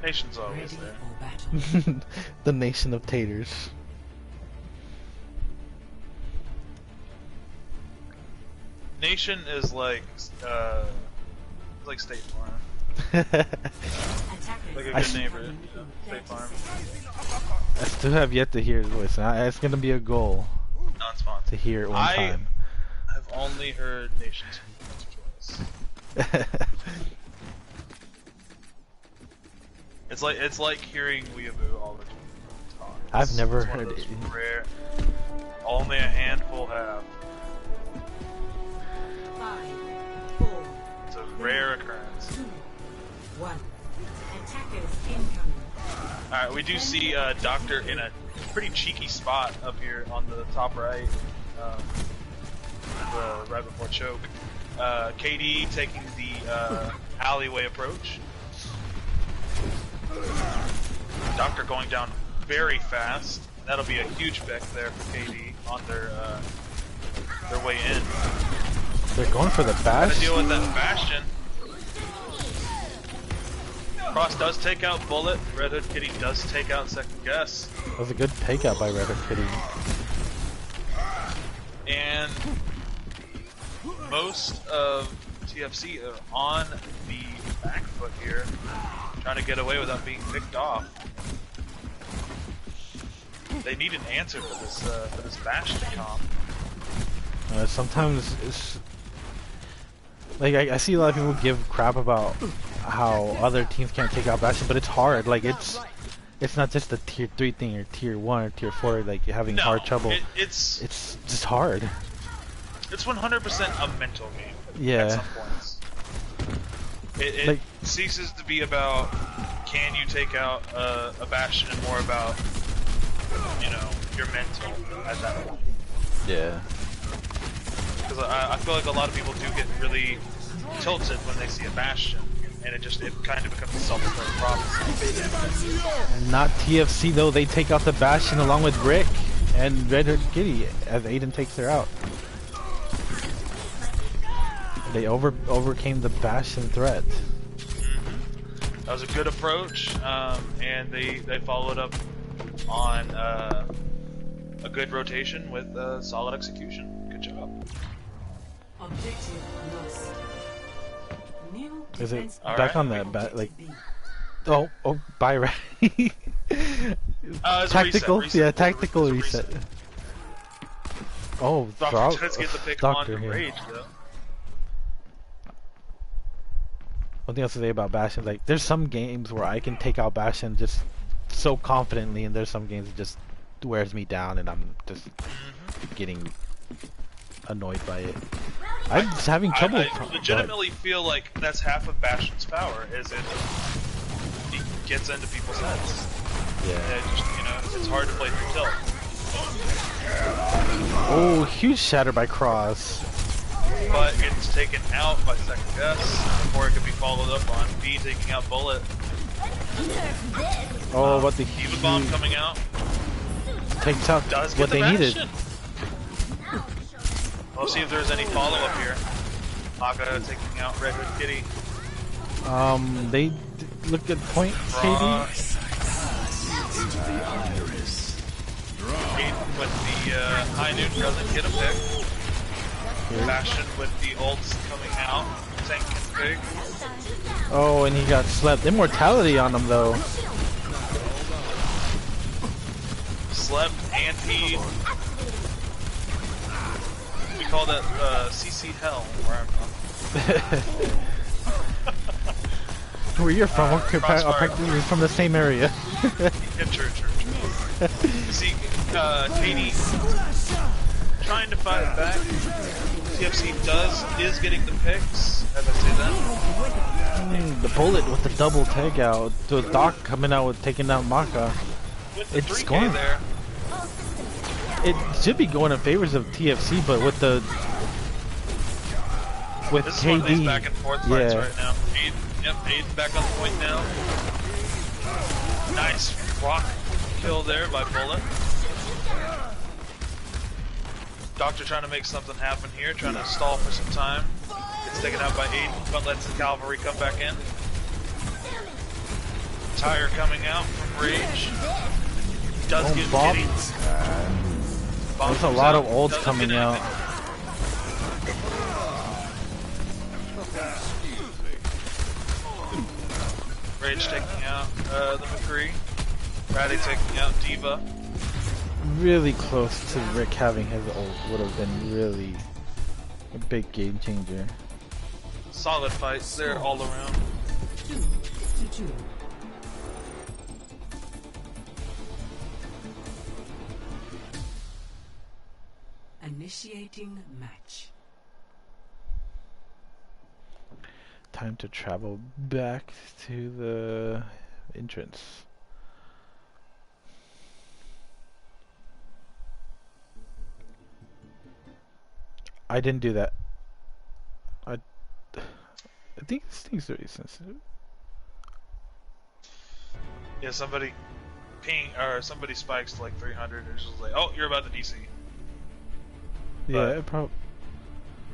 Nation's always Ready there. for battle. The nation of taters. Nation is like State Farm. Attackers Like a I good s- neighbor. You know, State Farm. I still have yet to hear his voice. And it's gonna be a goal to Non-sponsored. hear it one time. I've only heard Nation's once or twice. It's like hearing Weeaboo all the time. I've never It's one of heard those it. Rare, only a handful have. 5, 4, It's a rare occurrence. 2, 1. Attackers incoming. Alright, we do see Doctor in a pretty cheeky spot up here on the top right, right before choke. KD taking the alleyway approach. Doctor going down very fast. That'll be a huge pick there for KD on their way in. They're going for the Gotta bash. deal with that Bastion. Cross does take out Bullet. Red Hood Kitty does take out Second Guess. That was a good takeout by Red Hood Kitty. And most of TFC are on the back foot here, trying to get away without being picked off. They need an answer for this Bastion comp. Sometimes it's like I see a lot of people give crap about how other teams can't take out Bastion, but it's hard. Like it's not just a tier 3 thing or tier 1 or tier 4 like having No, hard trouble. it's just hard. It's 100% a mental game. Yeah. At some points, it Like- ceases to be about can you take out a Bastion and more about your mental at that point. Yeah. Because I feel like a lot of people do get really tilted when they see a Bastion, and it kind of becomes a self-fulfilling prophecy. Not TFC though. They take out the Bastion along with Rick and Red Hood Kitty as Aiden takes her out. They overcame the Bastion threat. That was a good approach, and they followed up on a good rotation with solid execution. Good job. Objective lost. New Is it defense back Alright. on that Objective B. bye Red. It's a Tactical, reset, yeah, tactical reset. Oh, Doctor does get the pick Doctor on here. Rage though. One thing else to say about Bastion, like there's some games where I can take out Bastion just so confidently, and there's some games that just wears me down, and I'm just getting annoyed by it. I'm just having trouble. I legitimately feel like that's half of Bastion's power, is it gets into people's heads. Yeah. It just, it's hard to play through tilt. Oh, huge shatter by Cross. But it's taken out by Second Guess before it could be followed up on B taking out Bullet. Oh, but the Eva Bomb coming out. takes out Does get what the they needed. Bastion. We'll see if there's any follow-up here. Maka taking out Red Hood Kitty. They look at point, KD. Aiden with the high noon doesn't get a pick. Bastion with the ults coming out. Tank and pick. Oh, and he got slept. Immortality on him though. Slept and he. We call that CC Hell where I'm from. Where you're from? We're Crossfire. practically from the same area. Yeah, true. You see, Katie trying to fight back. TFC is getting the picks, as I say that. The Bullet with the double takeout. The Doc coming out with taking out Maka. With the It's 3K going- there. It should be going in favors of TFC, but with the This is one of these KD, back and forth fights yeah. right now. Yep, Aiden back on the point now. Nice rock kill there by Bullet. Doctor trying to make something happen here, trying to stall for some time. Gets taken out by Aiden, but lets the cavalry come back in. Tire coming out from Rage. Does get Kitty. There's a lot of ults coming out. Rage taking out the McCree. Ratty taking out Diva. Really close to Rick having his ult would have been really a big game changer. Solid fights there all around. 2-2. Initiating match. Time to travel back to the entrance. I didn't do that. I think this thing's very sensitive. Yeah, somebody somebody spikes to like 300 and just like, oh, you're about to DC. Yeah, it probably.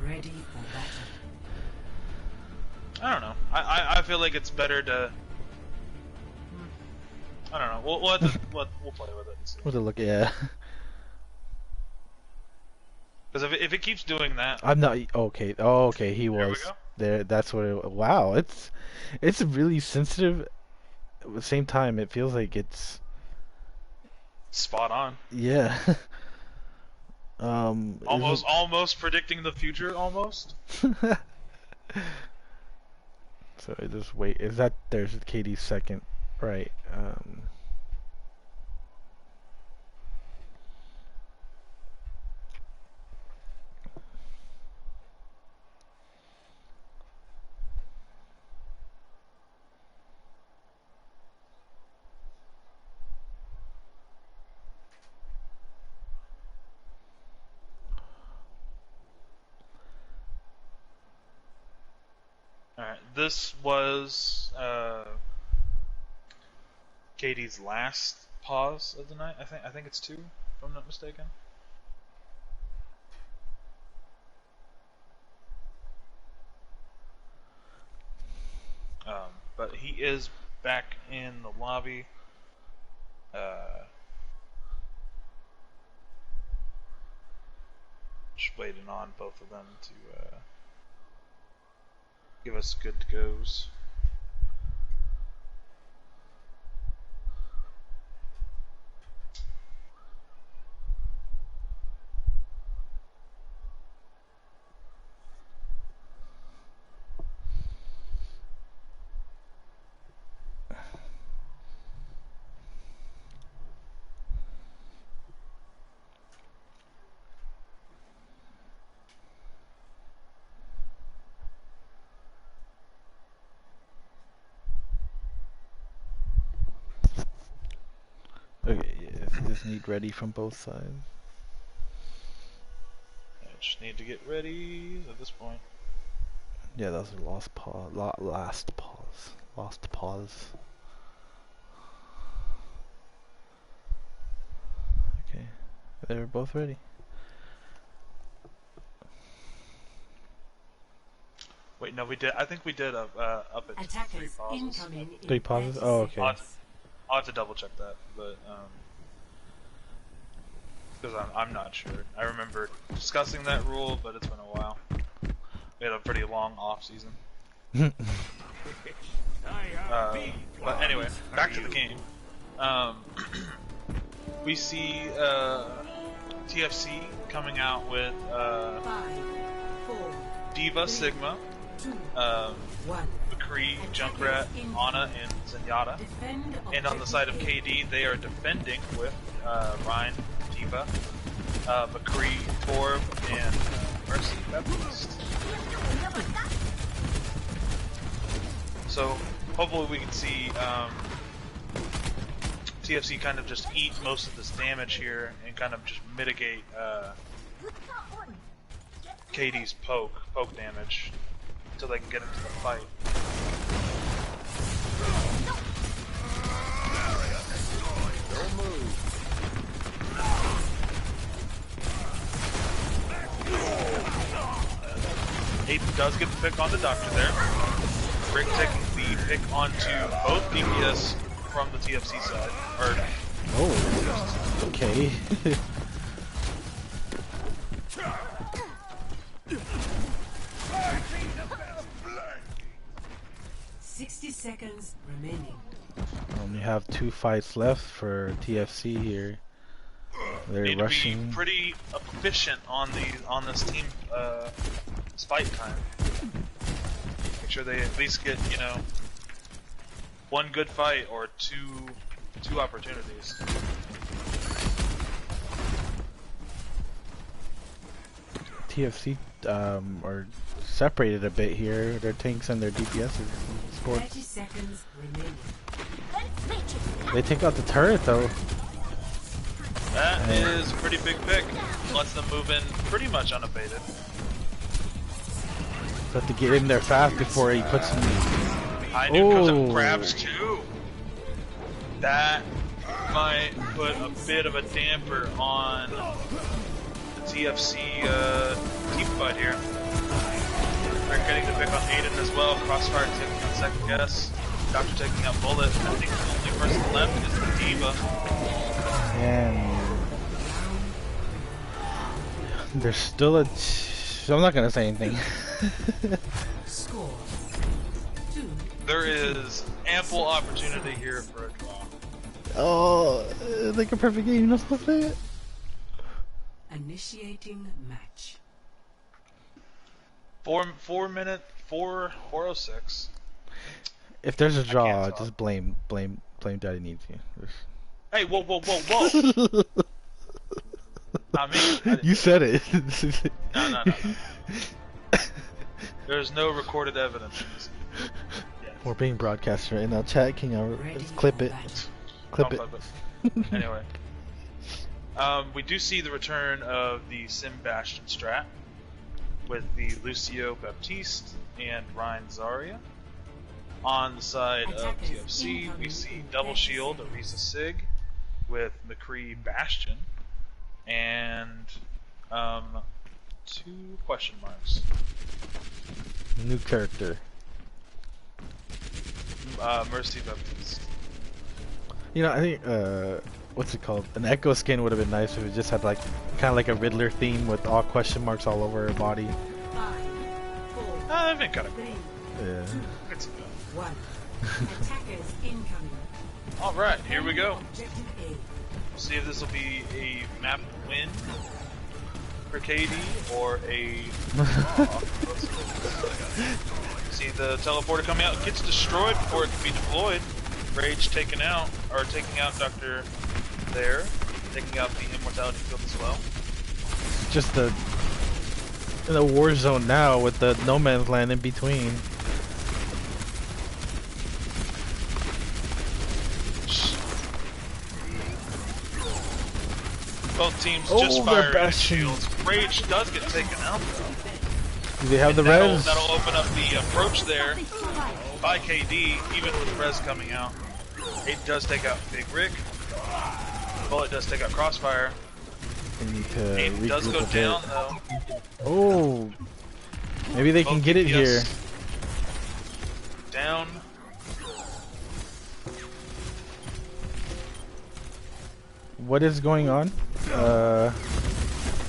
Ready for battle. I don't know. I feel like it's better to. I don't know. We'll have to, we'll play with it and see. What a look, yeah. Because if it keeps doing that, I'm not okay. Oh, okay, he There we was go. there. That's what. Wow, it's really sensitive. At the same time, it feels like it's spot on. yeah. Almost predicting the future. Almost. So I just wait. Is that there's Katie's second, right? Alright, this was Katie's last pause of the night. I think it's 2, if I'm not mistaken. But he is back in the lobby. Just waiting on both of them to give us good goes. Okay, yeah, just need ready from both sides. I just need to get ready at this point. Yeah, that was a lost pause. Last pause. Lost pause. Okay, they were both ready. Wait, no, we did. I think we did up at 3 Attackers pauses. incoming. in 3 pauses? 30 Oh, okay. I'll have to double check that, but because I'm not sure. I remember discussing that rule, but it's been a while. We had a pretty long off season. But anyway, back to the game. We see TFC coming out with 5, 4, Diva, 3, Sigma, 2, 1. McCree, Junkrat, Ana, and Zenyatta. Defend And on the side of KD, they are defending with Ryan, Diva, McCree, Torb, and Mercy Baptiste. So hopefully we can see TFC kind of just eat most of this damage here and kind of just mitigate KD's poke damage until they can get into the fight. Aiden does get the pick on the Doctor there. Rick taking the pick onto both DPS from the TFC side. Or Oh, okay. 60 seconds remaining. Only have 2 fights left for TFC here. They're need rushing. to be pretty efficient on this team fight time. Make sure they at least get, you know, 1 good fight or two opportunities. TFC are separated a bit here. Their tanks and their DPS are scored. 30 seconds remaining. They take out the turret though. That is a pretty big pick. Lets them move in pretty much unabated. So have to get in there fast before he puts them. High Noon comes up and grabs 2. That might put a bit of a damper on the TFC team fight here. They're getting the pick on Aiden as well. Crossfire taking out second guess. Doctor taking out Bullet. I think the only person left is the Diva. And there's still a. I'm not gonna say anything. Score 2. There is ample opportunity here for a draw. Oh, like a perfect game. You're not supposed to say it. Initiating match. 4:06. If there's a draw, just blame Daddy Needs You. Hey, whoa! Not me. I didn't- You said it. No. There's no recorded evidence. Yes. We're being broadcast right now. Chat, can you clip it? Clip it. Anyway, we do see the return of the Sim Bastion strat with the Lucio Baptiste and Ryan Zarya. On the side of TFC, we see Double Shield, Arisa Sig, with McCree Bastion, and 2 question marks. New character. Mercy Baptiste. You know, I think what's it called? An Echo skin would have been nice if it just had like kind of like a Riddler theme with all question marks all over her body. 5, 4, That'd been kind of 3, cool. Yeah. It's 1. Attackers incoming. Alright, here we go. Objective A. See if this will be a map win for KD or a draw. See the teleporter coming out, gets destroyed before it can be deployed. Rage taken out, or taking out Doctor there, taking out the Immortality field as well. Just in a war zone now with the no man's land in between. Both teams just they're firing bashing. shields. Rage does get taken out though. Do they have the res? That'll open up the approach there by KD, even with the res coming out. It does take out Big Rick. Bullet does take out Crossfire. They need to Aiden does regroup go a bit. down though. Oh, maybe they can Both get it DPS here. Down. What is going on?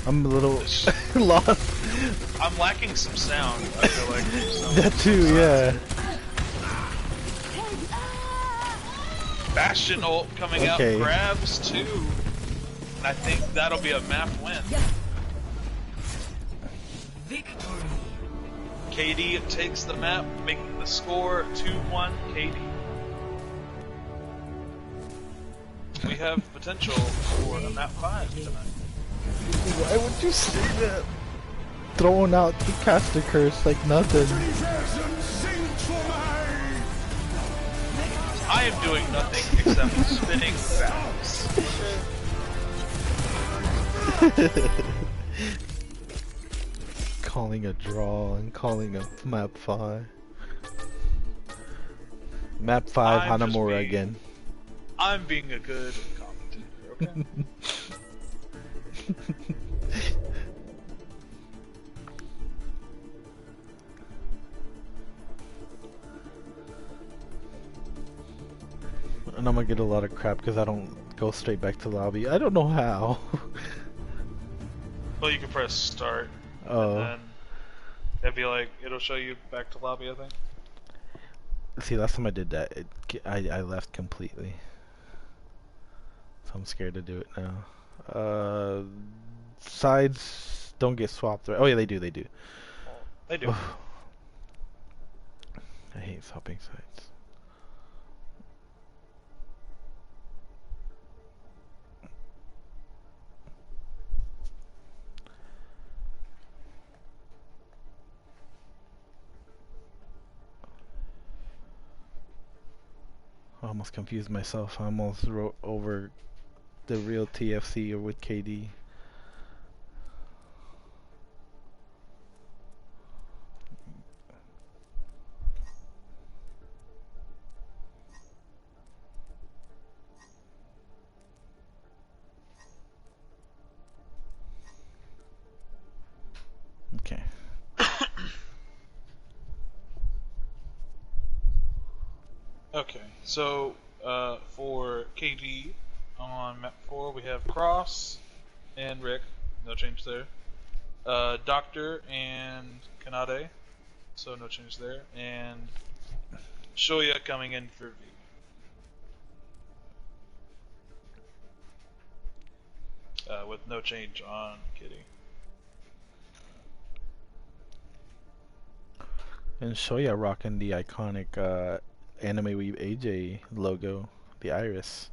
I'm a little lost. I'm lacking some sound. I feel like some, That too, yeah. Bastion ult coming out, Okay. grabs 2. And I think that'll be a map win. Victory. KD takes the map, making the score 2-1 KD. We have potential for a map 5 tonight. Why would you say that? Throwing out the caster curse like nothing. I am doing nothing except spinning battles. Calling a draw and calling a map 5. Map 5 I'm just Hanamura being- again. I'm being a good and competent Okay. And I'm gonna get a lot of crap because I don't go straight back to lobby. I don't know how. Well, you can press start, and Oh. then it'd be like it'll show you back to lobby. I think. See, last time I did that, I left completely. So I'm scared to do it now. Sides don't get swapped. Right? Oh yeah, they do. They do. They do. I hate swapping sides. I almost confused myself. I almost wrote over the real TFC or with KD. Okay. Okay, so for KD on map 4, we have Cross and Rick, no change there. Doctor and Kanade, so no change there. And Shoya coming in for V. With no change on Kitty. And Shoya rocking the iconic Anime Weave AJ logo, the iris.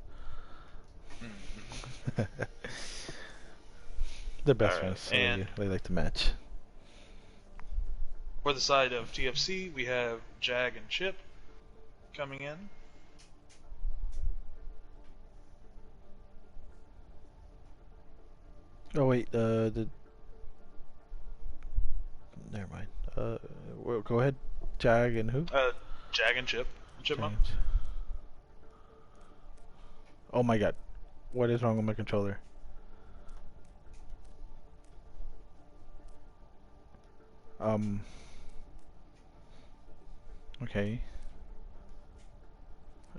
They're best Alright, friends, so and they like to match. for the side of TFC, we have Jag and Chip coming in. Oh wait, the never mind. Go ahead. Jag and who? Jag and Chip. Chipmunk. Change. Oh my god. What is wrong with my controller? Okay.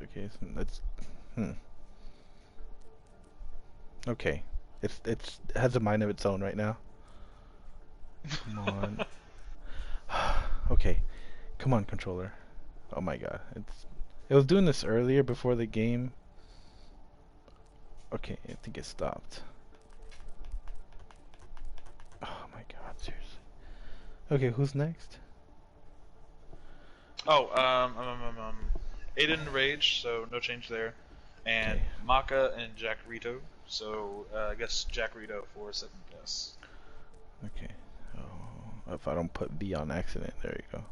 Okay, so that's okay. It has a mind of its own right now. Come on. Okay. Come on, controller. Oh my god. It was doing this earlier before the game. Okay, I think it stopped. Oh my god, seriously. Okay, who's next? Oh, Aiden Rage, so no change there. And Okay. Maka and Jack Rito, so I guess Jack Rito for second guess. Okay. Oh, if I don't put B on accident, there you go.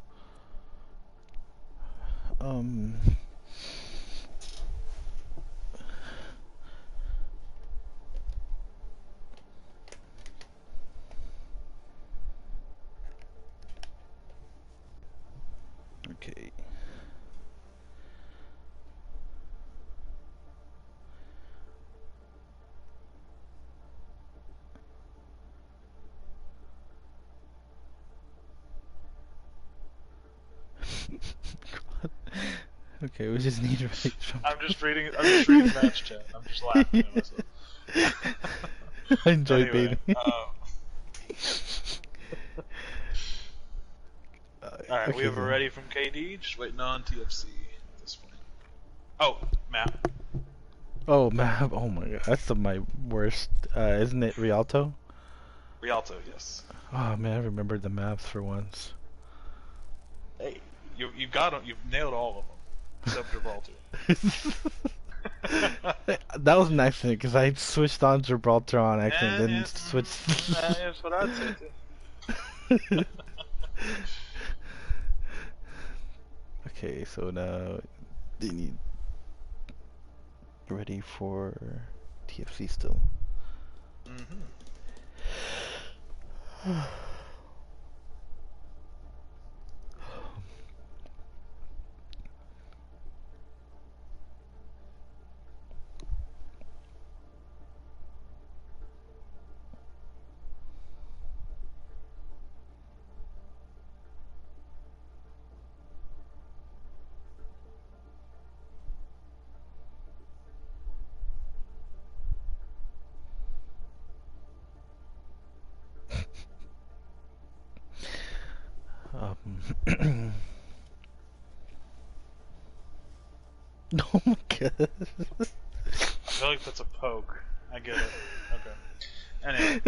Okay. Okay, we just need Rage. I'm just reading match chat. I'm just laughing at myself. I enjoy Anyway, baiting. Alright, we have a then. ready from KD, just waiting on TFC at this point. Oh, map. Oh, map. Oh my god, that's my worst. Isn't it Rialto? Rialto, yes. Oh man, I remembered the maps for once. Hey, you got them. You've nailed all of them, except Gibraltar. That was an accident because I switched on Gibraltar on accident, then switched. That's what I'd say too. Okay, so now they need ready for TFC still. Oh my god. I feel like that's a poke. I get it. Okay. Anyway.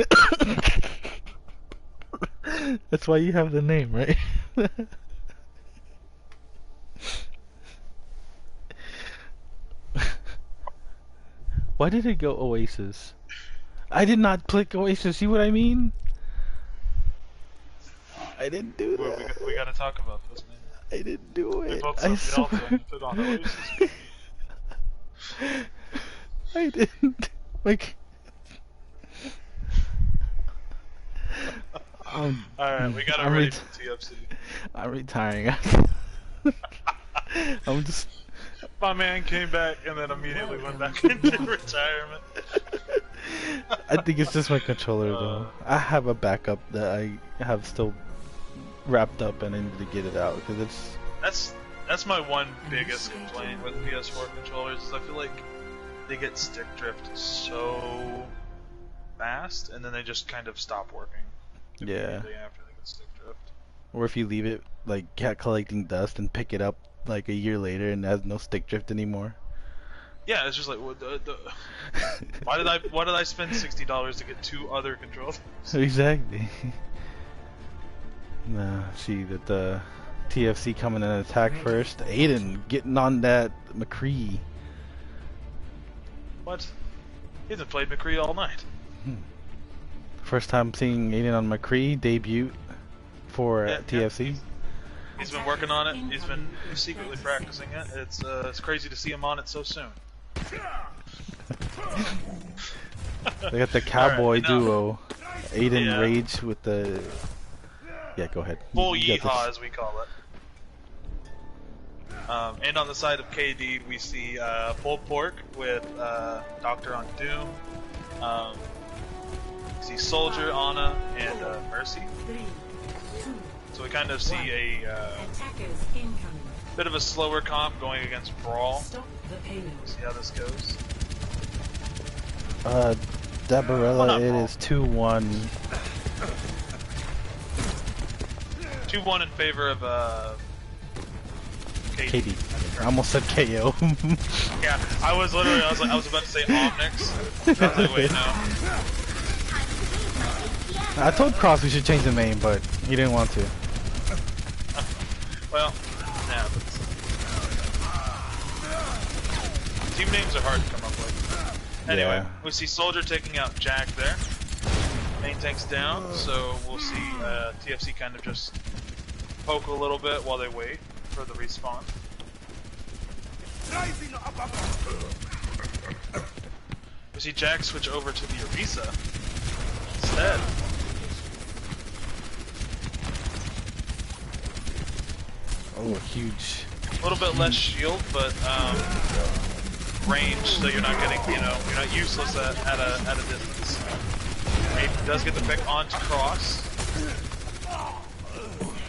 That's why you have the name, right? Why did it go Oasis? I did not click Oasis, see what I mean? I didn't do that. We gotta talk about this, man. I didn't do We it. both I said we all swear. put on Oasis. I didn't. Like. Alright, we got it ready for TFC. I'm retiring. I'm just. My man came back and then immediately went back into retirement. I think it's just my controller though. I have a backup that I have still wrapped up and I need to get it out because it's. That's my one biggest complaint with PS4 controllers is I feel like they get stick drift so fast and then they just kind of stop working. Yeah. After they get stick drift. Or if you leave it like collecting dust and pick it up like a year later and it has no stick drift anymore. Yeah, it's just like why did I spend $60 to get 2 other controllers? Exactly. Nah, see that the TFC coming in and attack first. Aiden getting on that McCree. What? He hasn't played McCree all night. First time seeing Aiden on McCree debut for TFC. He's been working on it. He's been secretly practicing it. It's crazy to see him on it so soon. They got the cowboy Alright, now- duo. Aiden Yeah. Rage with the. Yeah, go ahead. Full You got yeehaw, this. as we call it. And on the side of KD, we see pulled pork with Doctor on Doom. We see Soldier, Ana, and Mercy. 3, 2, So we kind of see a attackers incoming. bit of a slower comp going against Brawl. Stop the payload. See how this goes. Dabarella, not it wrong. is 2-1. 2-1 in favor of KD. I almost said KO. Yeah, I was about to say Omnix. I was like, wait, no. I told Cross we should change the name, but he didn't want to. Well, yeah. Team names are hard to come up with. Anyway, Yeah. we see Soldier taking out Jack there. Main tank's down, so we'll see TFC kind of just poke a little bit while they wait for the respawn. We see Jack switch over to the Orisa instead. Oh, huge. A little bit less shield, but range, so you're not getting, you're not useless at a distance. Aiden does get the pick onto Cross.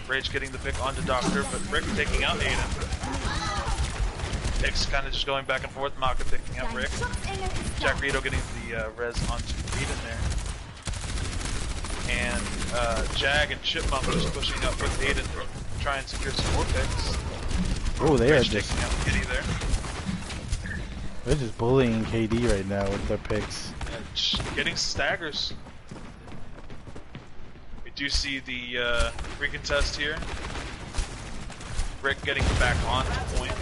Rage getting the pick onto Doctor, but Rick taking out Aiden. Nick's kind of just going back and forth. Maka picking out Rick. Jack Rito getting the res onto Aiden there. And Jag and Chipmunk just pushing up with Aiden to try and secure some more picks. Oh, they are Rage just taking out Kitty there. they're just bullying KD right now with their picks. And getting staggers. We do see the recontest here. Rick getting back on point.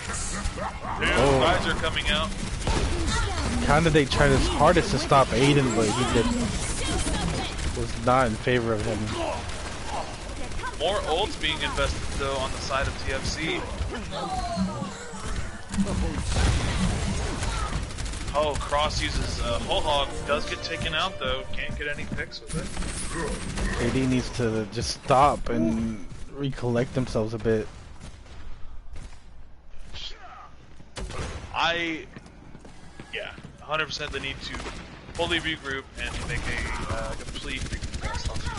Two guys are coming out. Kinda they tried his hardest to stop Aiden, but was not in favor of him. More ults being invested though on the side of TFC. Oh, Cross uses Whole Hog, does get taken out though, can't get any picks with it. KD needs to just stop and recollect themselves a bit. Yeah, 100% they need to fully regroup and make a complete recontest.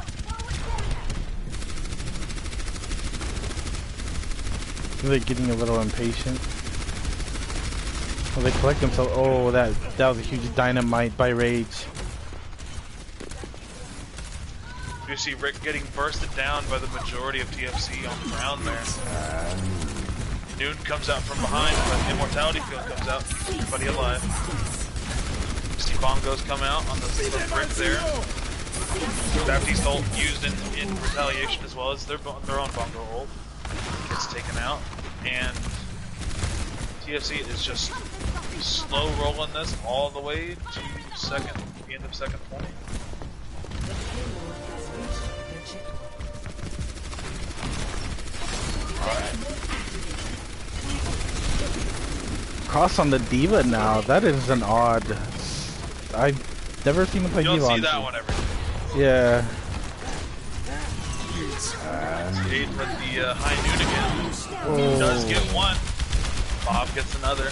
They're getting a little impatient. Oh, they collect themselves. Oh, that was a huge dynamite by Rage. You see Rick getting bursted down by the majority of TFC on the ground there. Noon comes out from behind, but Immortality Field comes out, keeps everybody alive. You see Bongos come out on the brick there. Baptiste ult used in retaliation as well as their own Bongo ult. Gets taken out, and TFC is just slow rolling this all the way to the end of second point. Cross on the D.Va now. That is an odd. I've never seen him play D.Va. You don't see that one every day. Yeah. Jade with the high noon again. Oh. Does get one. Bob gets another.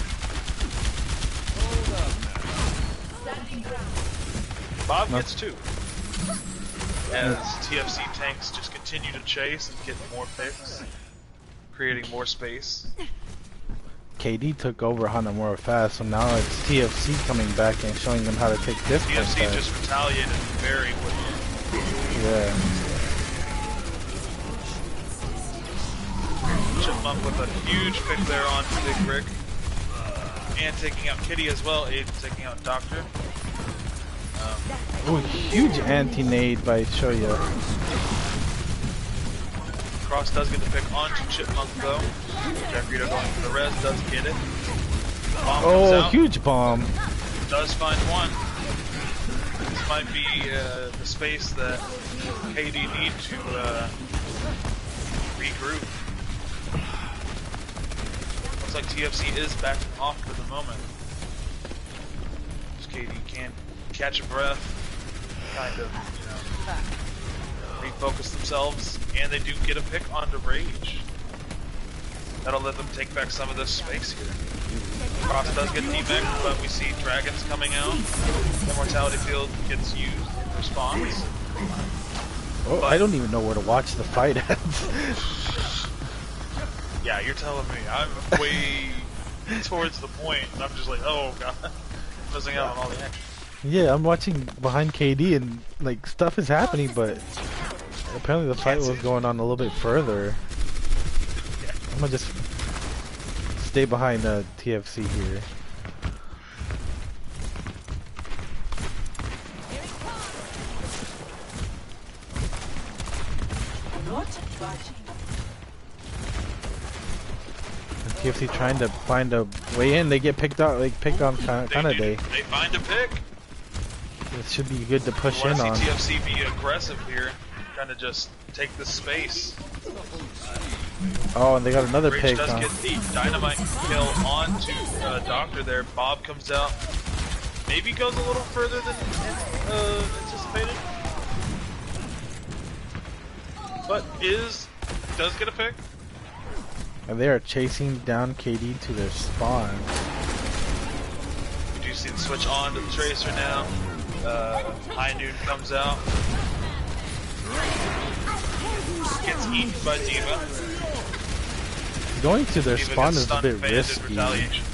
Bob gets two. As TFC tanks just continue to chase and get more picks, creating more space. KD took over Hanamura fast, so now it's TFC coming back and showing them how to take this. TFC just retaliated very quickly. Yeah. Chipmunk with a huge pick there on Big Rick. And taking out Kitty as well, Aiden taking out Doctor. Ooh, huge anti-nade by Shoya. Cross does get the pick onto Chipmunk though. Jeffrito going for the res, does get it. Bomb comes out. Huge bomb. Does find one. This might be the space that KD need to regroup. Looks like TFC is backing off for the moment. Just KD can't catch a breath, kind of, refocus themselves, and they do get a pick onto Rage. That'll let them take back some of this space here. Cross does get demeched, but we see dragons coming out. Immortality Field gets used in response. Oh, I don't even know where to watch the fight at. Yeah, you're telling me. I'm way towards the point, and I'm just like, oh god, missing out on all the action. Yeah, I'm watching behind KD and like stuff is happening, but apparently the fight was going on a little bit further. Yeah. I'm gonna just stay behind TFC here. TFC trying to find a way in. They get picked out, like picked on kind of day. They find a pick. It should be good to push in I on. see TFC be aggressive here, trying to just take the space. Oh, and they got another Rage pick. does get the dynamite kill onto Doctor there. Bob comes out. Maybe goes a little further than anticipated. But does get a pick. And they are chasing down KD to their spawn. You do see the switch on to the Tracer now. High Noon comes out. Gets eaten by D.Va. Going to their D.Va spawn gets is a bit stunned, risky. Retaliation.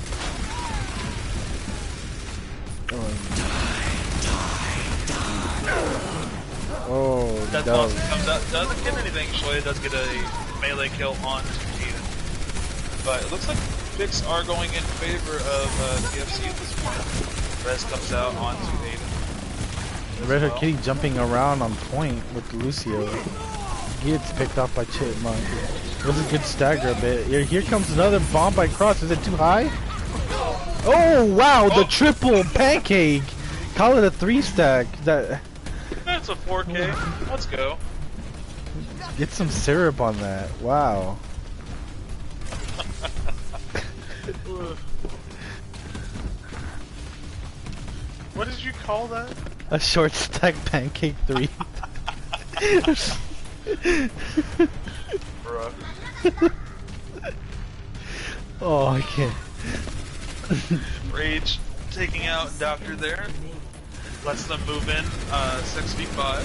Oh, Death Monster comes out, doesn't get anything. Shoya does get a melee kill on Eden. But it looks like picks are going in favor of TFC at this point. Res comes out onto Aiden. Red Hair Kitty jumping around on point with Lucio. Gets picked off by Chipmunk. It was a good stagger a bit. Here comes another bomb by Cross. Is it too high? Oh wow, the triple pancake! Call it a 3-stack. That's a 4K. Let's go. Get some syrup on that. Wow. What did you call that? A short stack pancake 3. Bruh. Oh, I can't. Rage taking out Doctor there. Lets them move in 6v5.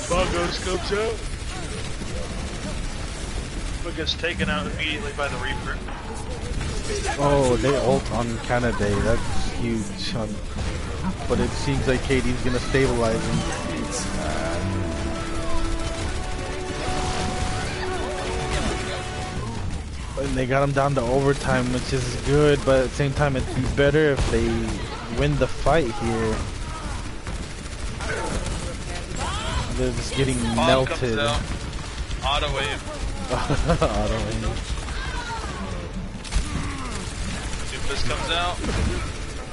Bongos comes out. but gets taken out immediately by the Reaper. Oh, they ult on Canada. That's huge. But it seems like KD's gonna stabilize him. And they got him down to overtime, which is good, but at the same time, it'd be better if they win the fight here. They're just getting melted. Auto wave. Auto wave. Doofus comes out,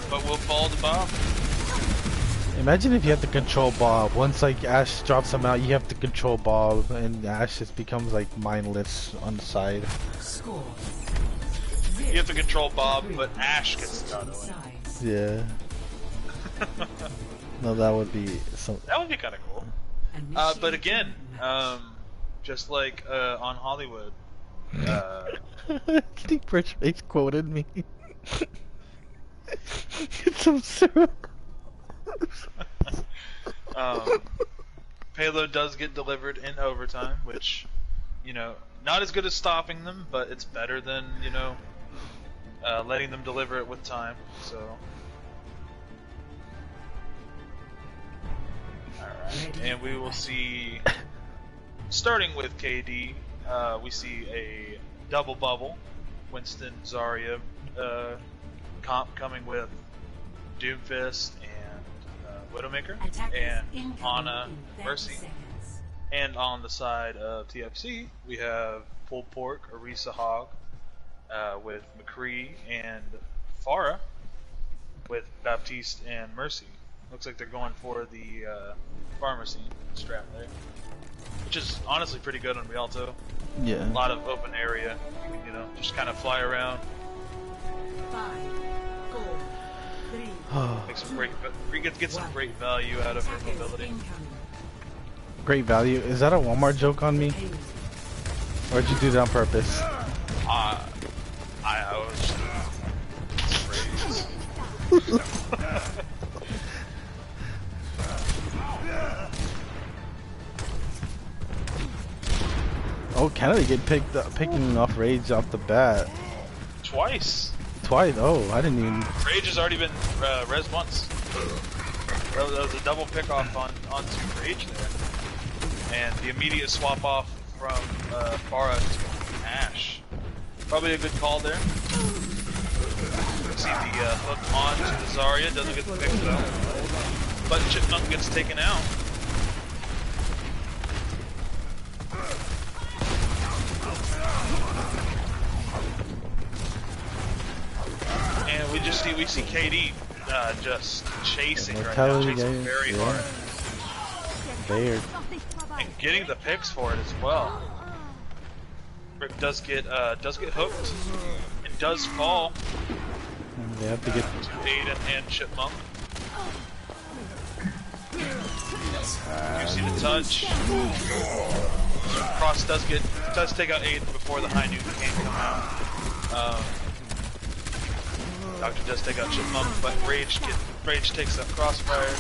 but will fall to Bob. Imagine if you have to control Bob. Once like Ash drops him out, you have to control Bob, and Ash just becomes like mindless on the side. Score. You have to control Bob, but Ash gets the auto wave. Yeah. No, that would be some. That would be kind of cool. But again, just like on Hollywood, I think Rich Face quoted me. It's absurd. Payload does get delivered in overtime, which, you know, not as good as stopping them, but it's better than, you know, letting them deliver it with time. So, alright, and we will see, starting with KD, we see a double bubble, Winston, Zarya comp coming with Doomfist and Widowmaker, and Ana, Mercy. And on the side of TFC, we have Pulled Pork, Orisa Hog, with McCree and Farah, with Baptiste and Mercy. Looks like they're going for the pharmacy strap there, which is honestly pretty good on Rialto. Yeah. A lot of open area, you know, just kind of fly around. 5, 4, 3. Make some great, get some great value out of her mobility. Great value. Is that a Walmart joke on me? Or did you do that on purpose? I was just Oh, Canada get picking off Rage off the bat. Twice. Twice? Oh, I didn't even... Rage has already been res once. That was a double pick off onto Rage there. And the immediate swap off from Farah to Ash. Probably a good call there. See the hook on to the Zarya, doesn't get the pick though. But Chipmunk gets taken out. And we see KD just chasing right now, chasing very hard. There. And getting the picks for it as well. Rick does get hooked and does fall. They have to get to Aiden and Chipmunk. You see the touch. Cross does take out Aiden before the high noon can come out. Doctor does take out Chipmunk, but Rage takes that crossfire.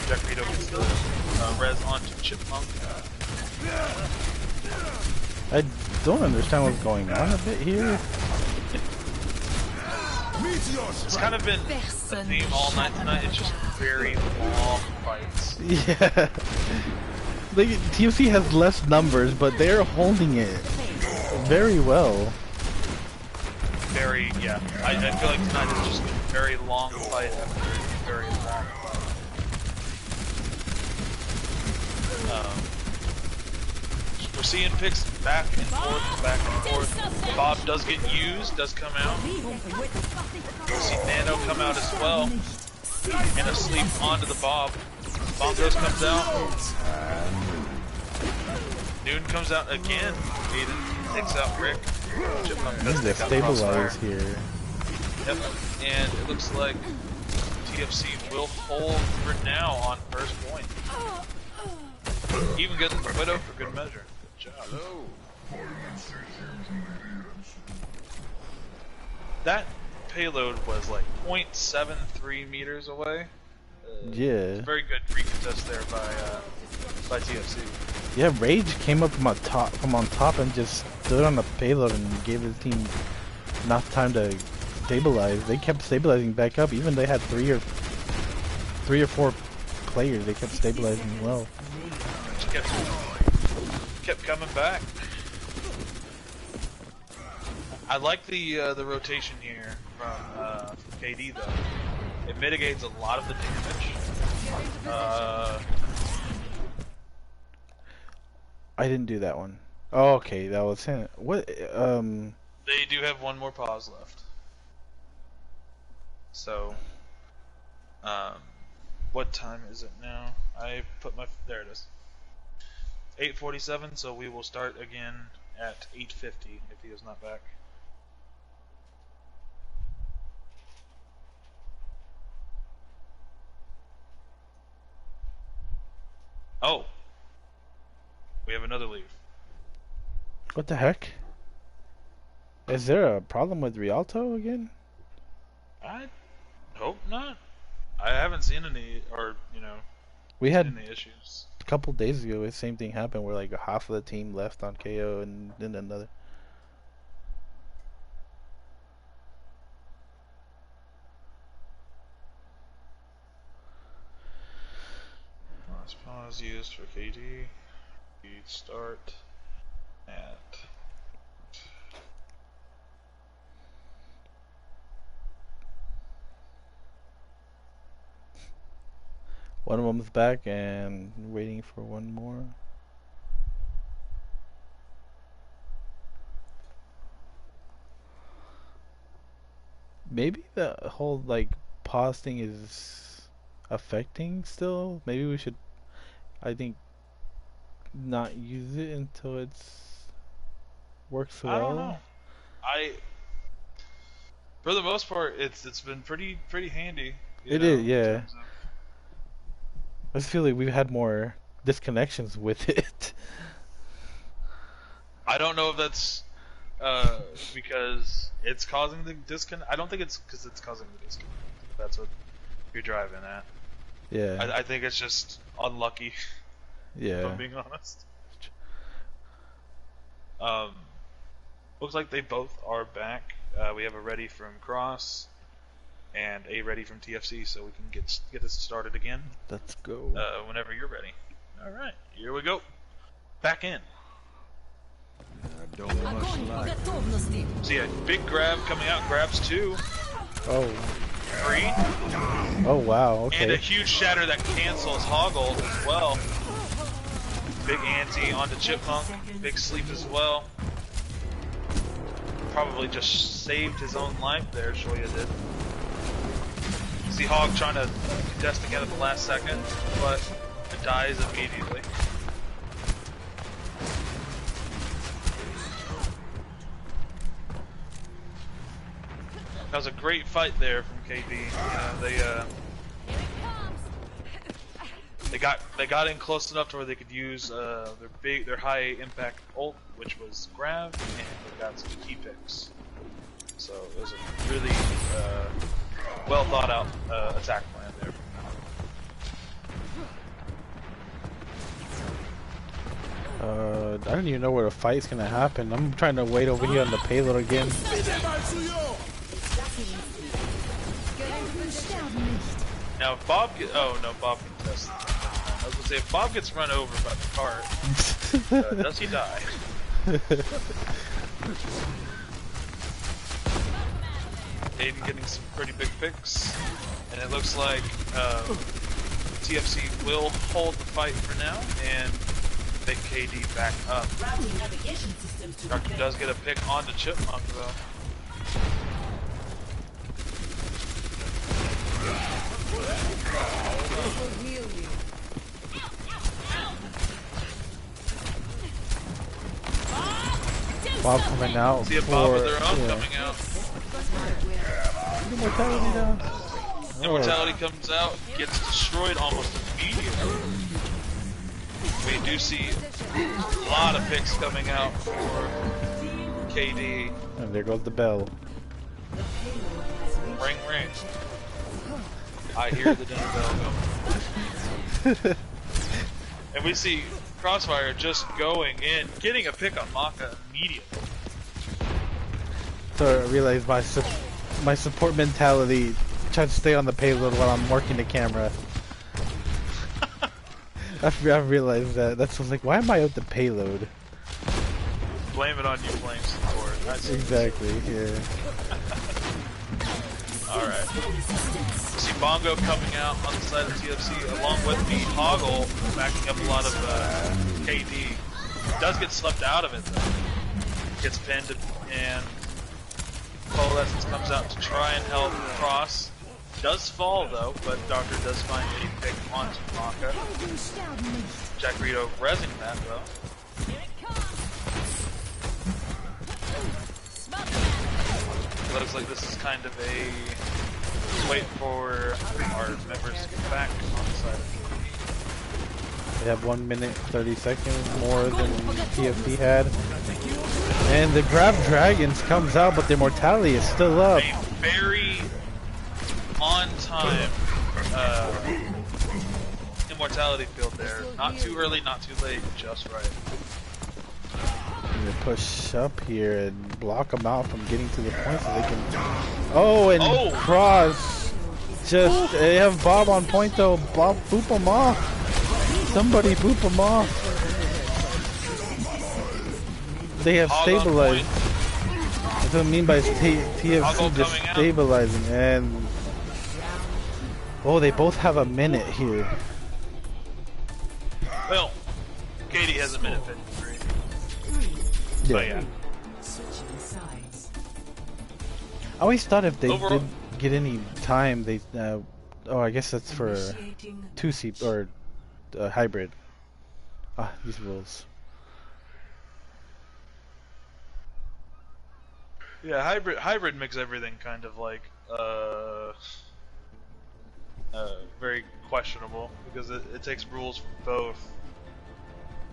Jacarito gets the res onto Chipmunk. I don't understand what's going on a bit here. It's kind of been the theme all night tonight. It's just very long fights. Yeah. Like, TFC has less numbers, but they're holding it very well. Yeah. I feel like tonight has just been a very long fight after very long fight. We're seeing picks back and forth. Bob does get used, does come out. We'll see Nano come out as well. And asleep onto the Bob. Bongos comes out. Noon comes out again. Aiden takes out Rick. Chipmunk does take out Crossfire. Here. Yep. And it looks like TFC will hold for now on first point. Even getting the Widow for good measure. Good job. That payload was like 0.73 meters away. Yeah. Very good recontest there by TFC. Yeah, Rage came up from on top and just stood on the payload and gave his team enough time to stabilize. They kept stabilizing back up. Even they had three or four players. They kept stabilizing well. Just kept coming back. I like the rotation here from KD though. It mitigates a lot of the damage. I didn't do that one. Oh, okay, that was him. What? They do have one more pause left. So, what time is it now? I put my there it is. 8:47. So we will start again at 8:50 if he is not back. Oh, we have another leave. What the heck? Is there a problem with Rialto again? I hope not. I haven't seen any, or We had any issues. a couple days ago, the same thing happened where like half of the team left on KO and then another. Last pause used for KD. We start at. One of them's back and waiting for one more. Maybe the whole like pause thing is affecting still. Maybe we should, I think, not use it until it's works well. I don't know. For the most part, it's been pretty handy. It is, yeah. I just feel like we've had more disconnections with it. I don't know if that's because it's causing the disconnect. I don't think it's because it's causing the disconnect. That's what you're driving at. Yeah. I think it's just unlucky. Yeah. If I'm being honest. Looks like they both are back. We have a ready from Cross and a ready from TFC, so we can get this started again. Let's go. Whenever you're ready. All right, here we go. Back in. See a big grab coming out. Grabs 2. Oh. 3. Oh wow. Okay. And a huge shatter that cancels Hoggle as well. Big anti onto Chipmunk. Big sleep as well. Probably just saved his own life there, Shoya did. See Hog trying to contest again at the last second, but it dies immediately. That was a great fight there from KD. They got in close enough to where they could use their high impact ult, which was grab, and they got some key picks. So it was a really well thought out attack plan there. I don't even know where the fight's gonna happen. I'm trying to wait over here on the payload again. Now if Bob Bob can test. I was gonna say if Bob gets run over by the cart, does he die? Aiden getting some pretty big picks, and it looks like TFC will hold the fight for now and pick KD back up. Darky does get a pick onto Chipmunk though. Bob coming out. See a Bob with their own coming out. Immortality down. Immortality comes out, gets destroyed almost immediately. We do see a lot of picks coming out for KD. And there goes the bell. Ring ring. I hear the dinner bell go. And we see Crossfire just going in, getting a pick on Maka immediately. So I realized my support mentality tries to stay on the payload while I'm working the camera. I've realized that. That's like, why am I at the payload? Blame it on you playing support. Exactly, yeah. Alright. We see Bongo coming out on the side of TFC along with the Hoggle backing up a lot of KD. Does get swept out of it though. Gets pinned and Coalescence comes out to try and help Cross. Does fall though, but Doctor does find a pick onto Maka. Jackrito rezzing that though. Looks like this is kind of a wait for our members to get back on the side of They have 1 minute 30 seconds more than TFC had. And the Grab Dragons comes out, but their mortality is still up. a very on time immortality field there. Not too early, not too late, just right. They push up here and block them out from getting to the point so they can. Oh, and Cross. Just they have Bob on point though. Bob, boop him off. Somebody boop him off. They have stabilized. That's what I mean by TFC just stabilizing. And oh, they both have a minute here. Well, Katie has a minute 53. Yeah. So yeah. I always thought if they did get any time, they. Oh, I guess that's for 2C or hybrid. Ah, these rules. Yeah, hybrid makes everything kind of like very questionable because it takes rules from both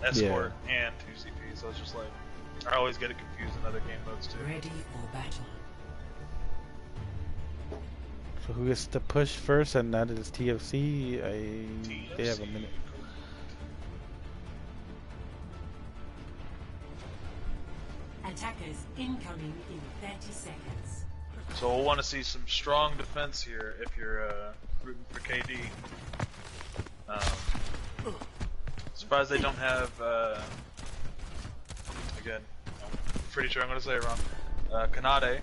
escort and 2CP, so it's just like I always get it confused in other game modes too. Ready for battle. So who gets to push first? And that is TFC. They have a minute. Attackers incoming in 30 seconds. So we'll want to see some strong defense here if you're rooting for KD. Surprised they don't have, again, I'm pretty sure I'm going to say it wrong, Kanade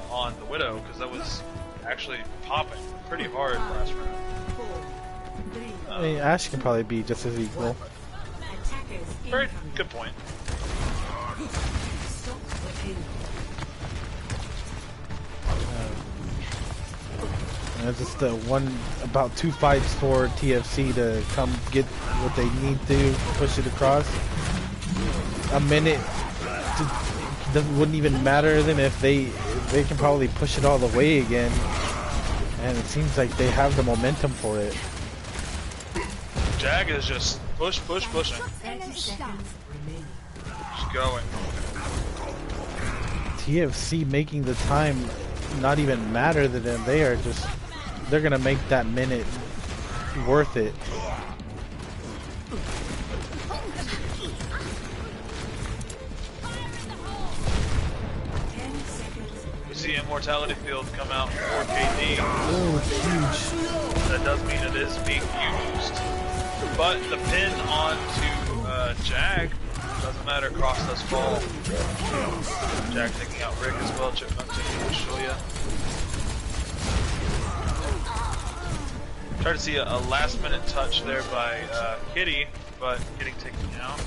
on the Widow, because that was actually popping pretty hard last round. I mean, Ash can probably be just as equal. Very good point. It's just about 2 fights for TFC to come get what they need to push it across. A minute wouldn't even matter to them if they can probably push it all the way again. And it seems like they have the momentum for it. Jag is just pushing. Just going. TFC making the time not even matter to them. They're gonna make that minute worth it. We see Immortality Field come out for KD. Oh, huge. That does mean it is being used. But the pin onto Jag doesn't matter. Cross does fall. Jag taking out Rick as well. Chipmunk taking out Shuya. Try to see a last minute touch there by Kitty, but getting taken out.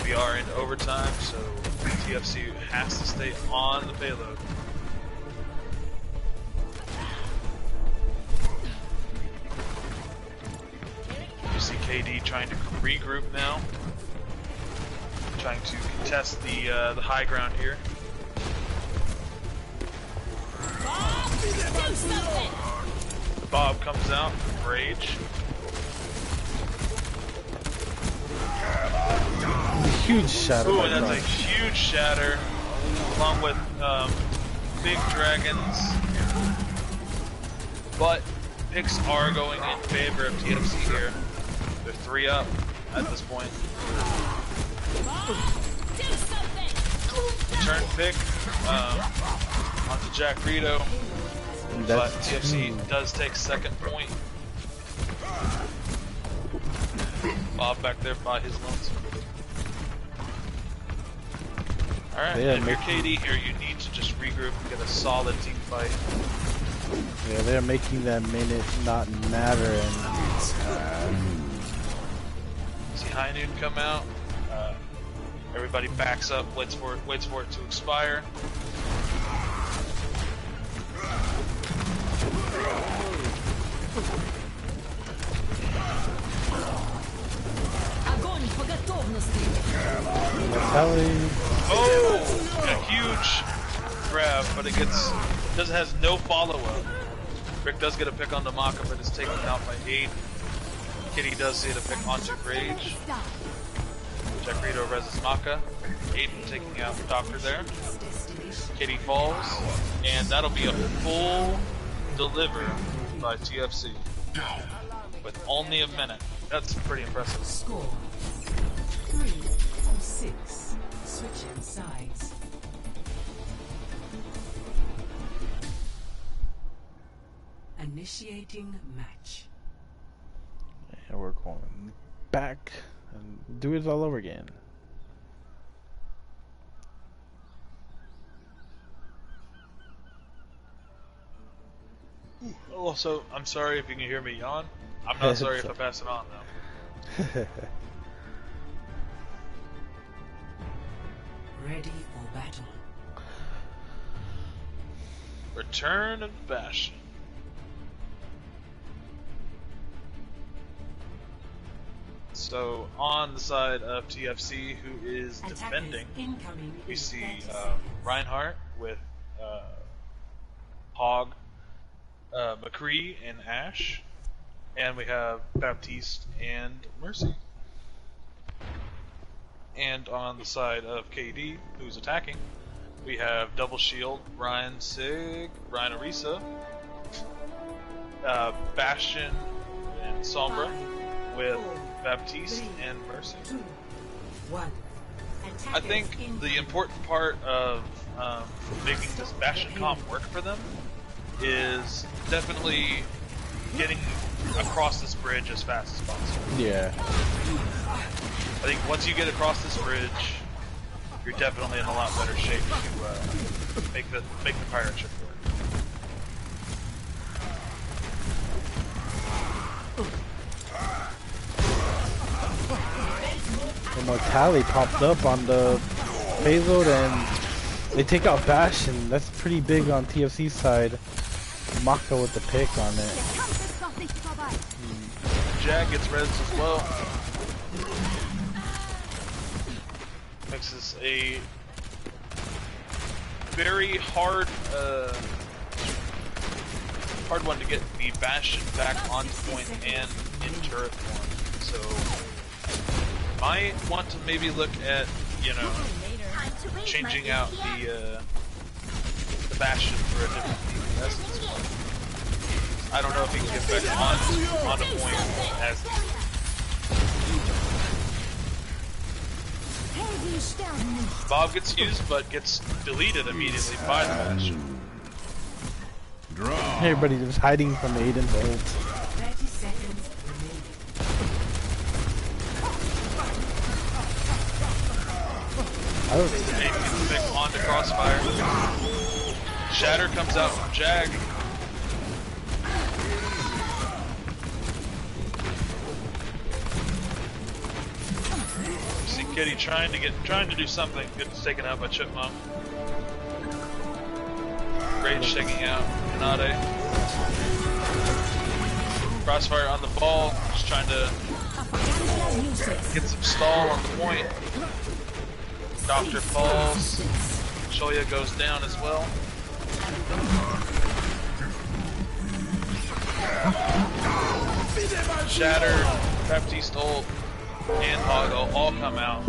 We are in overtime, so TFC has to stay on the payload. You see KD trying to regroup now, trying to contest the high ground here. Bob comes out, rage. Huge shatter. Ooh, and that's a huge shatter. along with big dragons. But picks are going in favor of TFC here. They're 3 up at this point. Turn pick onto Jack Rito, but TFC does take second point. Bob back there by his lonesome. Alright, if you're KD here, you need to just regroup and get a solid team fight. Yeah, they're making that minute not matter. And see High Noon come out. Everybody backs up, waits for it to expire. Oh, a huge grab, but it has no follow up. Rick does get a pick on the Maka, but is taken out by Aiden. Kitty does see the pick onto Rage. Jack Rito reses Maka. Aiden taking out the Doctor there. Kitty falls, and that'll be a full deliver by TFC with only a minute. That's pretty impressive. Score 3-6. Switching sides. Initiating match. and we're going back and do it all over again. Also, I'm sorry if you can hear me yawn. I'm not sorry if I pass it on, though. Ready for battle. Return of Bastion. So, on the side of TFC, who is defending, we see Reinhardt with Hog, McCree, and Ash. And we have Baptiste and Mercy. And on the side of KD, who's attacking, we have Double Shield, Ryan Sig, Ryan Arisa, Bastion and Sombra with Baptiste and Mercy. I think the important part of making this Bastion comp work for them is definitely getting across this bridge as fast as possible. Yeah. I think once you get across this bridge, you're definitely in a lot better shape to make the pirate ship work. The Mortality popped up on the payload and they take out Bastion. That's pretty big on TFC's side. Maka with the pick on it. Jag gets rezzed as well. Makes this a very hard one to get the Bastion back on point and in turret form. So might want to maybe look at, you know, changing out the Bastion for a different DPS one. I don't know if he can get back on the point as Bob gets used, but gets deleted immediately by the Bastion. Everybody just hiding from Aiden's ult. 30 seconds remaining. Aiden gets the pick onto Crossfire. Shatter comes out from Jag. See Kitty trying to do something. Gets taken out by Chipmunk. Rage taking out Kanade. Crossfire on the ball, just trying to get some stall on the point. Doctor falls. Shoya goes down as well. Shatter, Baptiste ult, and OwO all come out.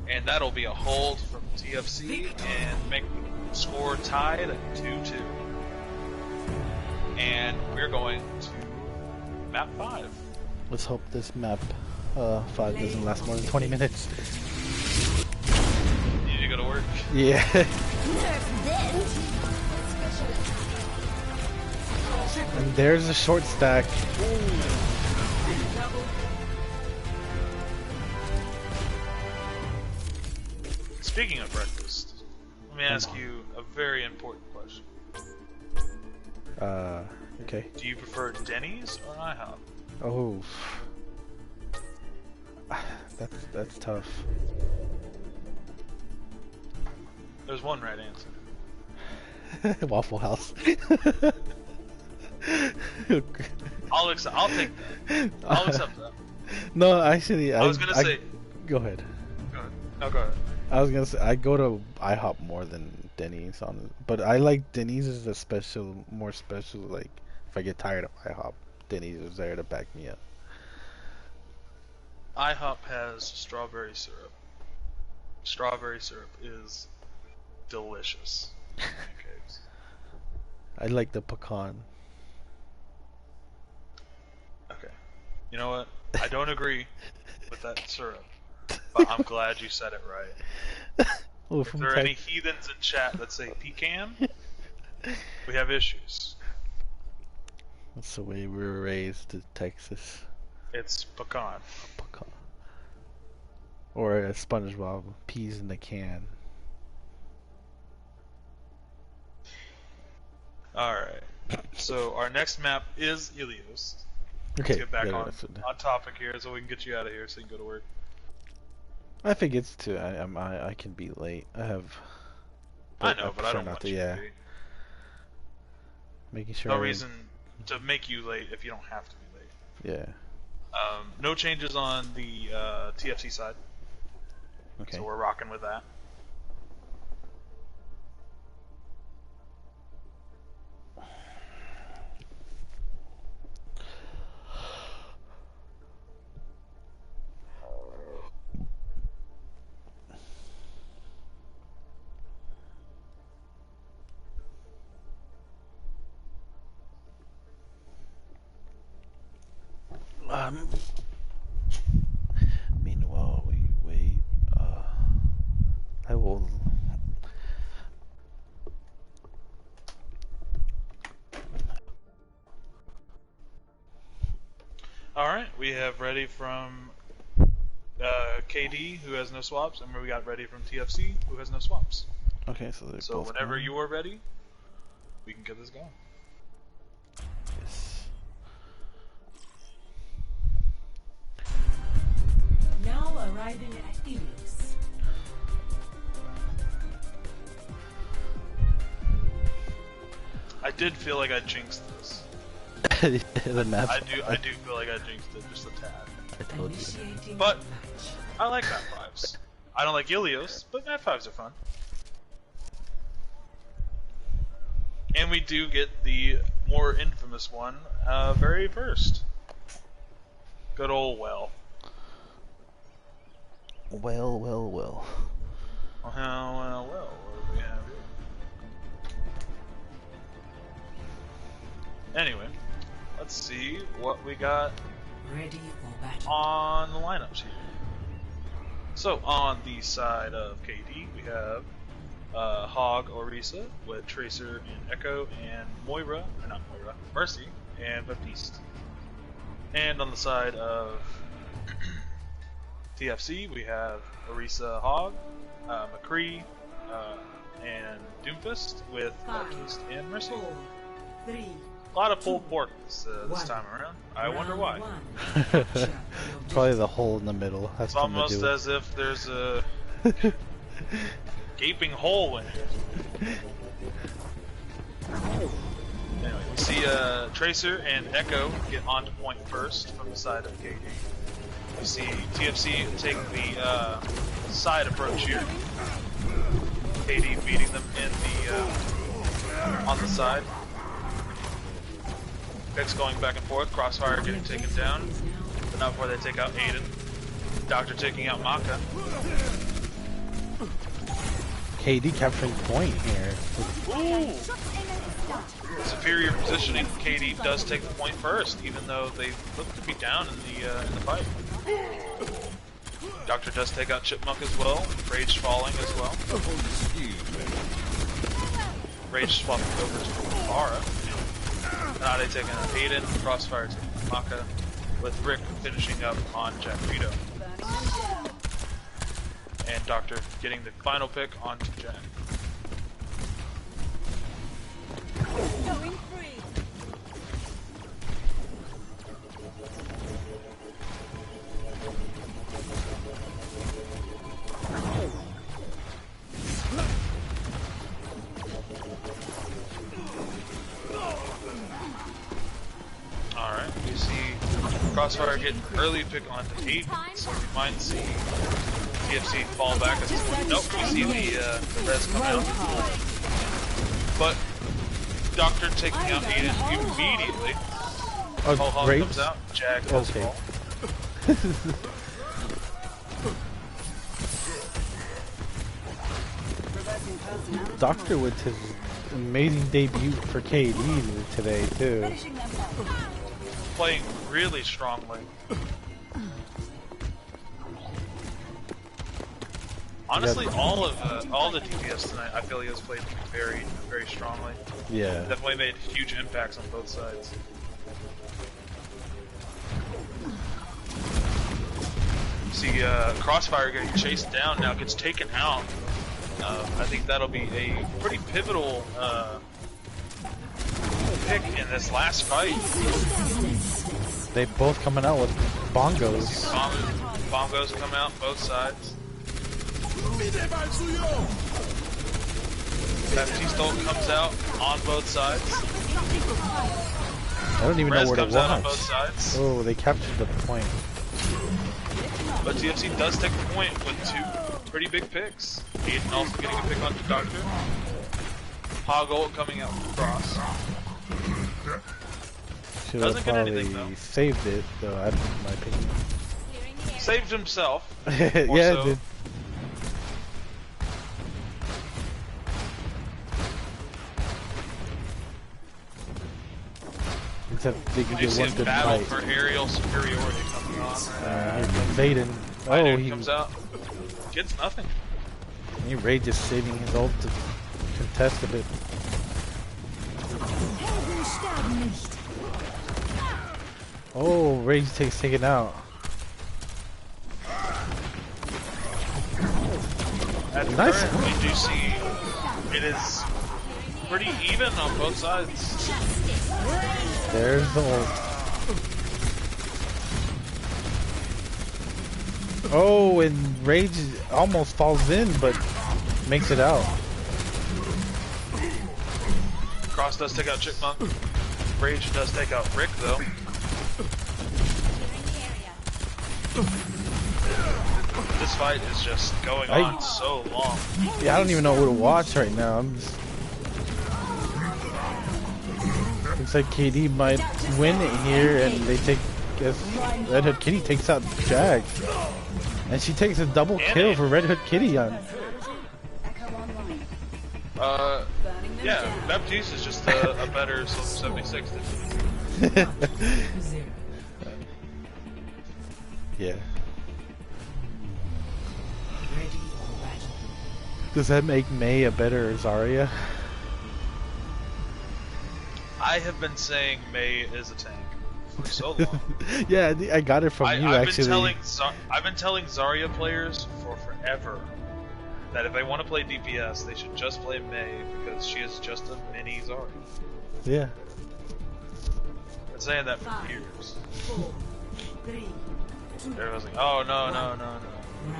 And that'll be a hold from TFC and make the score tied at 2-2. And we're going to map 5. Let's hope this map 5 doesn't last more than 20 minutes. You need to go to work? Yeah. And there's a short stack. Speaking of breakfast, let me ask you a very important question. Okay. Do you prefer Denny's or IHOP? Oh. That's tough. There's one right answer. Waffle House. I'll take that. I'll accept that. No, actually, I was gonna say. Go ahead. Go ahead. No, go ahead. I was gonna say I go to IHOP more than Denny's but I like Denny's is more special. Like if I get tired of IHOP, Denny's is there to back me up. IHOP has strawberry syrup. Strawberry syrup is delicious. Pancakes. I like the pecan. Okay. You know what? I don't agree with that syrup, but I'm glad you said it right. Well, If there are any heathens in chat that say pecan, we have issues. That's the way we were raised in Texas. It's pecan. Pecan. Or a SpongeBob, peas in the can. Alright. So our next map is Ilios. Okay. Let's get back yeah, on topic here so we can get you out of here so you can go to work. I think it's too. I can be late. I have. I know, but I prefer don't not want to. you Yeah. to be. Making sure. No reason to make you late if you don't have to be late. Yeah. No changes on the TFC side. Okay. So we're rocking with that. Meanwhile, we wait. I will. Alright, we have ready from KD, who has no swaps, and we got ready from TFC, who has no swaps. Okay, so they're So both whenever going. you are ready, we can get this going. Yes. Now arriving at Ilios. I did feel like I jinxed this. The map. I do feel like I jinxed it just a tad. I told you. Initiating But- match. I like map 5s. I don't like Ilios, but map 5s are fun. And we do get the more infamous one very first. Good old well. Well. Well. What do we have here? Anyway, let's see what we got Ready for battle. on the lineups here. So on the side of KD, we have Hog Orisa with Tracer and Echo and Mercy and Baptiste. And on the side of TFC, we have Orisa Hog, McCree, and Doomfist with Baptiste and Mercy. 4, 3. A lot of pulled pork this time around. I wonder why. Probably the hole in the middle. Has It's something to almost do with- as if there's a gaping hole in it. Anyway, we see Tracer and Echo get onto point first from the side of KD. We see TFC take the side approach here. KD beating them in the on the side. Picks going back and forth. Crossfire getting taken down, but not before they take out Aiden. Doctor taking out Maka. KD capturing point here. Ooh! Superior positioning. KD does take the point first, even though they look to be down in the fight. Doctor does take out Chipmunk as well. Rage falling as well. Rage swapping over to Mara. Now they taking out Aiden. Crossfire taking Maka, with Rick finishing up on Jackrito. And Doctor getting the final pick onto Jack. Going free. Alright, we see Crossfire get an early pick onto Aiden, so we might see TFC fall back at this point. Nope, we see the res come out. But Doctor taking out Aiden immediately. Ho-Hong comes out, Jag does fall. Doctor with his amazing debut for KD today too. Playing really strongly. Honestly, all the DPS tonight, I feel he has played very, very strongly. Yeah. Definitely made huge impacts on both sides. See, Crossfire getting chased down now, gets taken out. I think that'll be a pretty pivotal pick in this last fight. They both coming out with bongos. Bongos come out both sides. Baptiste ult comes out on both sides. I don't even Rez know where to comes out on both watch. sides. Oh, they captured the point. But TFC does take the point with two pretty big picks. Aiden also getting a pick onto Doctor. Hog ult coming out from Cross. Should Doesn't have get probably anything, though. saved it, though, in my opinion. Saved himself. Yeah, so. it did. Except they can You get see one a good battle fight. for aerial superiority coming on. Here comes Aiden. Oh, he comes out. Gets nothing. Ray just saving his ult to contest a bit. Oh, Rage takes taken out. At Nice. current, we do see it is pretty even on both sides. There's the ult. Oh, and Rage almost falls in, but makes it out. Cross does take out Chipmunk. Rage does take out Rick, though. This fight is just going on so long. Yeah, I don't even know who to watch right now. Looks like KD might win it here, and they take. Guess Red Hood Kitty takes out Jag, and she takes a double kill for Red Hood Kitty on. Yeah, Baptiste is just a better Silver 76 than Yeah. Ready for battle. Does that make May a better Zarya? I have been saying May is a tank for so long. Yeah, I got it from you I've actually. I've been telling Zarya players for forever that if they want to play DPS, they should just play May because she is just a mini Zarya. Yeah. I've been saying that for years. 4, 3, 2, Everyone's like, oh no.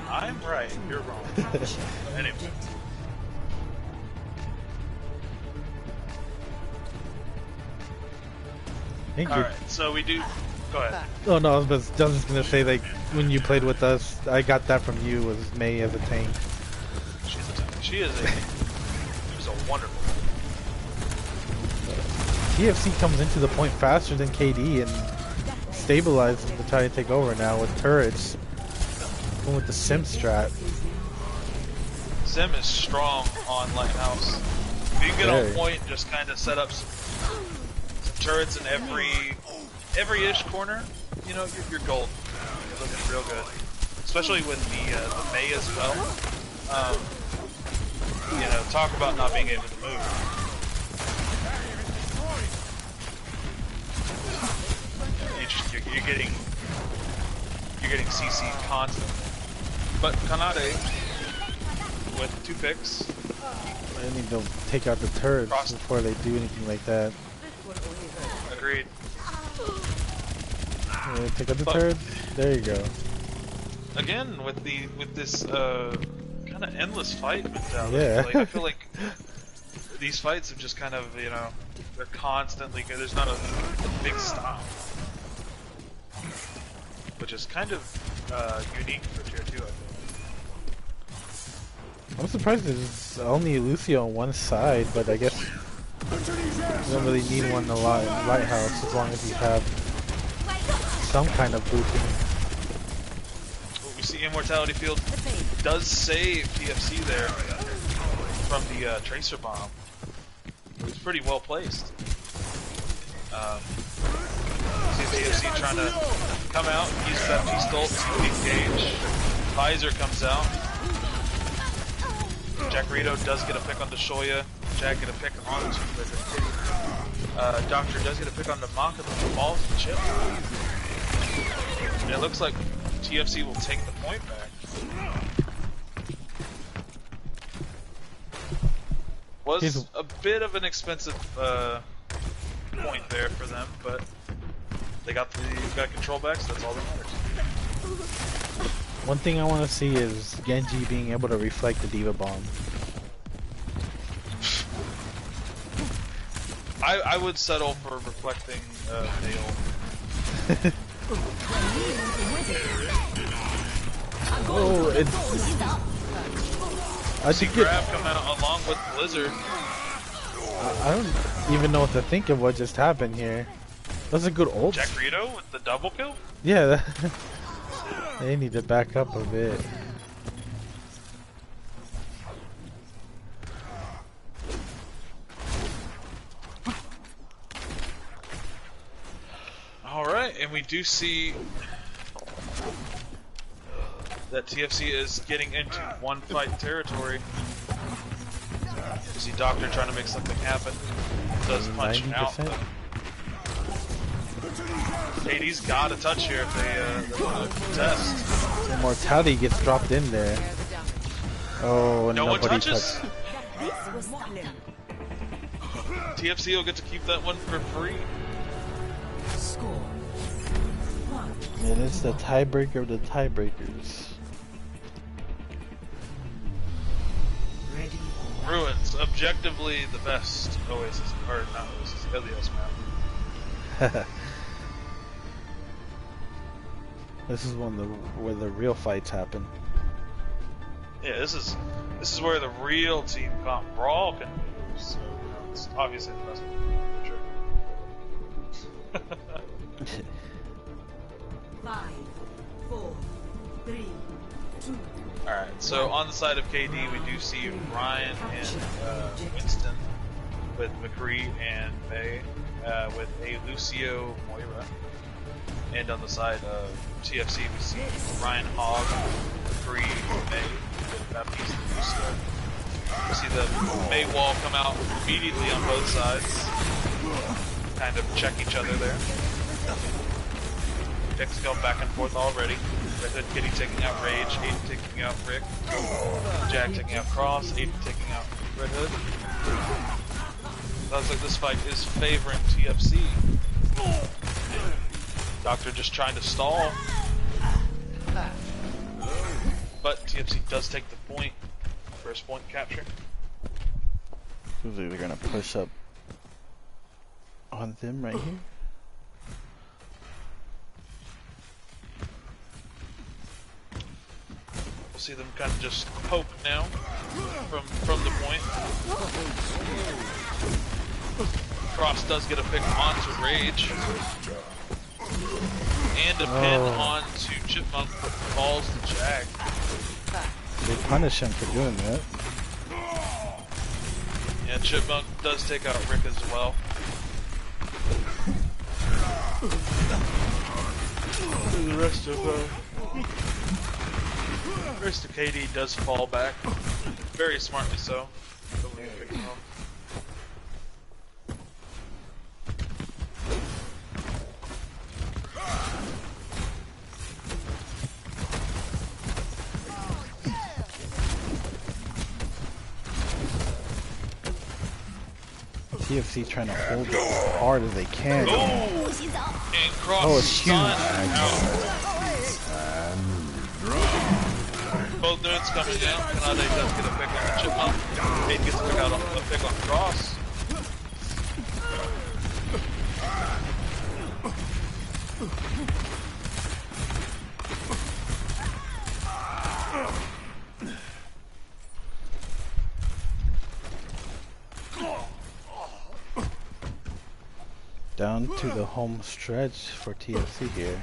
I'm right, you're wrong. Anyway. Thank you. Alright, so we do... Go ahead. Oh no, I was just gonna say, like, when you played with us, I got that from you, was May as a tank. She's a tank. She's a wonderful TFC comes into the point faster than KD and stabilizes them to try to take over now with turrets. Going with the sim strat. Sim is strong on Lighthouse. If you get on Very. point, just kind of set up some turrets in every-ish corner, you know, you're gold. You're looking real good. Especially with the Mei as well. You know, talk about not being able to move. You're getting CC constantly. But Kanade with 2 picks. I need to take out the turrets before they do anything like that. Agreed. Yeah, take out the turrets. There you go. Again, with this kind of endless fight mentality. Yeah. Like, I feel like these fights have just kind of, you know, they're constantly good. There's not a big stop, which is kind of unique for tier 2. I feel like. I'm surprised there's only Lucio on one side, but I guess you don't really need one in the Lighthouse as long as you have some kind of boosting. We see Immortality Field does save TFC there from the Tracer Bomb. It was pretty well placed. See TFC trying to come out, use that P-Stolt to engage. Visor comes out. Jackarito does get a pick on Deshoya. Jack get a pick on Doctor does get a pick on the Maka, but the balls and chip. And it looks like TFC will take the point back. Was a bit of an expensive point there for them, but they got control back, so that's all that matters. One thing I want to see is Genji being able to reflect the Diva Bomb. I would settle for reflecting Nail. Oh, it's... I see Grab come out along with Blizzard. I don't even know what to think of what just happened here. That's a good ult. Jackarito with the double kill? Yeah, they need to back up a bit. Alright, and we do see that TFC is getting into one fight territory. You see Doctor trying to make something happen. Does punch 90%? out. AD's got a touch here if they want to contest. Immortality gets dropped in there. Oh, no one nobody touches? touched. TFC will get to keep that one for free. And it's the tiebreaker of the tiebreakers. Ruins, objectively the best Oasis, or not Oasis, Ilios map. This is where the real fights happen. Yeah, this is where the real team comp brawl can move. So it's obviously the best one for sure. 5, 4, 3, 2. Alright, so on the side of KD we do see Ryan and Winston with McCree and May with a Lucio Moira. And on the side of TFC we see Ryan Hogg, McCree, May with Baptiste and Lucio. We see the May wall come out immediately on both sides. Kind of check each other there. Picks going back and forth already. Red Hood Kitty taking out Rage, Aiden taking out Rick, Jack taking out Cross, Aiden taking out Red Hood. Sounds like this fight is favoring TFC. Doctor just trying to stall. But TFC does take the point. First point capture. Looks like they're gonna push up on them right here. We'll see them kind of just poke now from the point. Cross does get a pick onto Rage. And a pin onto Chipmunk that falls to Jag. They punish him for doing that. And Chipmunk does take out Rick as well. And the rest of KD does fall back. Very smartly so. Nobody can pick him up. TFC trying to hold it as hard as they can. And cross Oh, it's huge. Both units coming down. Kanade does get a pick on the Chipmunk. Aiden gets a pick on Cross. Down to the home stretch for TFC here.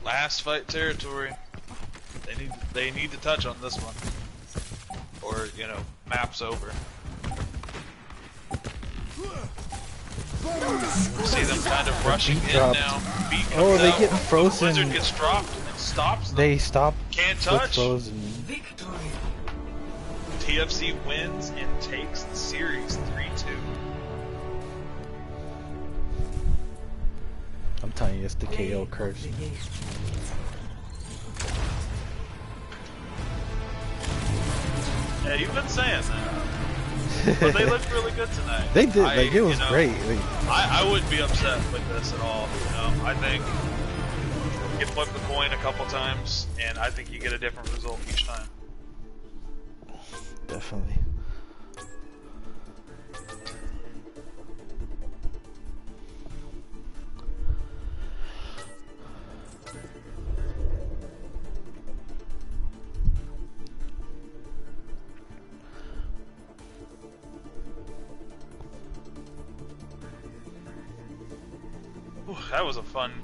Last fight territory. They need to touch on this one, or you know, map's over. See them kind of rushing in now. Beat Oh, they out. get frozen. Blizzard gets dropped and stops them. They stop. Can't with touch. Frozen. Victory. TFC wins and takes the series 3-2. I'm telling you, it's the KO curse. Yeah, you've been saying that. But they looked really good tonight. They did. Like, it was great. I wouldn't be upset with this at all. You know, I think you flip the coin a couple times, and I think you get a different result each time. Definitely.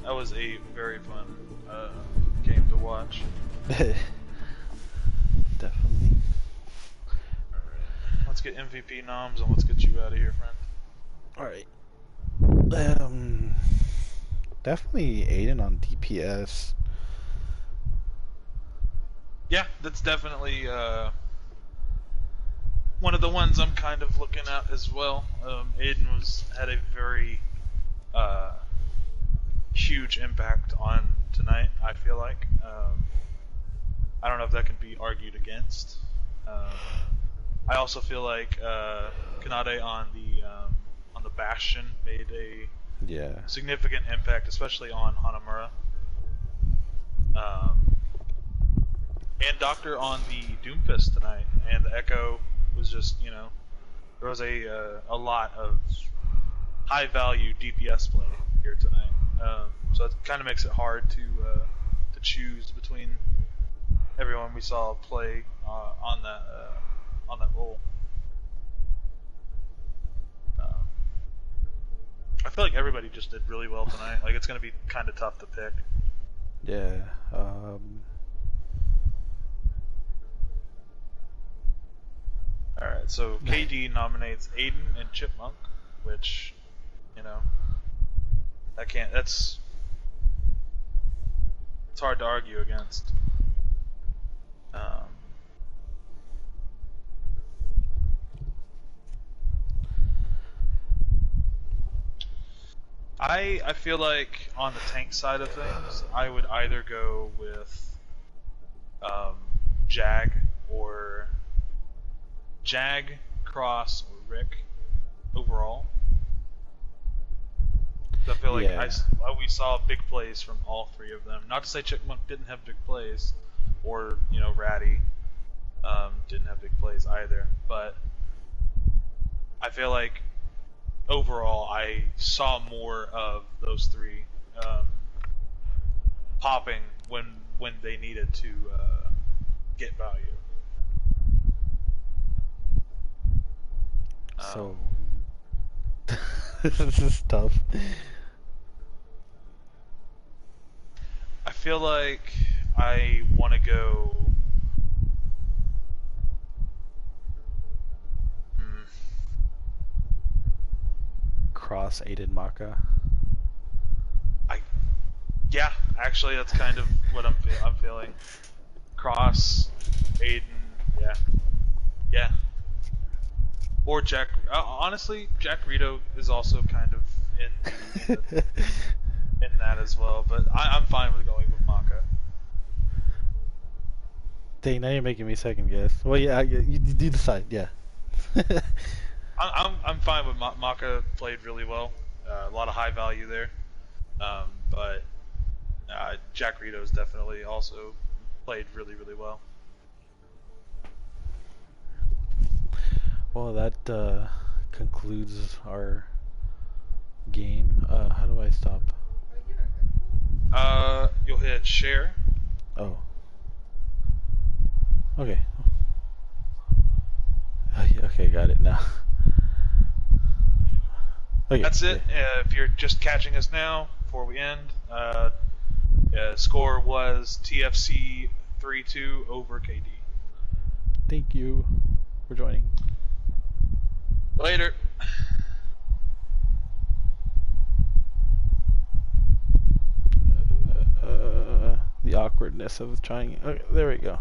That was a very fun game to watch. Definitely. Alright, let's get MVP noms and let's get you out of here, friend. Alright. Definitely Aiden on DPS. Yeah, that's definitely one of the ones I'm kind of looking at as well. Aiden had a very huge impact on tonight, I feel like. I don't know if that can be argued against. I also feel like Kanade on the Bastion made a significant impact, especially on Hanamura. And Doctor on the Doomfist tonight, and the Echo was just, you know, there was a lot of high value DPS play here tonight. So it kind of makes it hard to choose between everyone we saw play on that role. I feel like everybody just did really well tonight. Like, it's going to be kind of tough to pick. Yeah. Alright, so KD nominates Aiden and Chipmunk, which, you know, it's hard to argue against. I feel like on the tank side of things, I would either go with Jag, Cross, or Rick overall. I feel like we saw big plays from all three of them. Not to say Chipmunk didn't have big plays, or, you know, Ratty didn't have big plays either, but I feel like overall I saw more of those three popping when they needed to get value. So this is tough. I feel like I want to go. Cross aided Maka. Yeah, actually, that's kind of what I'm feeling. Cross, Aiden, yeah, yeah. Or Jack. Honestly, Jack Rito is also kind of in that as well. But I'm fine with going with Maka. Dang, now you're making me second guess. Well, yeah, you decide. Yeah. I'm fine with Maka. Played really well. A lot of high value there. But Jack Rito's definitely also played really, really well. Well, that concludes our game. How do I stop? You'll hit share. Oh. Okay. Okay, got it now. Okay. That's it. If you're just catching us now, before we end, score was TFC 3-2 over KD. Thank you for joining. Later. The awkwardness of trying. Okay, there we go.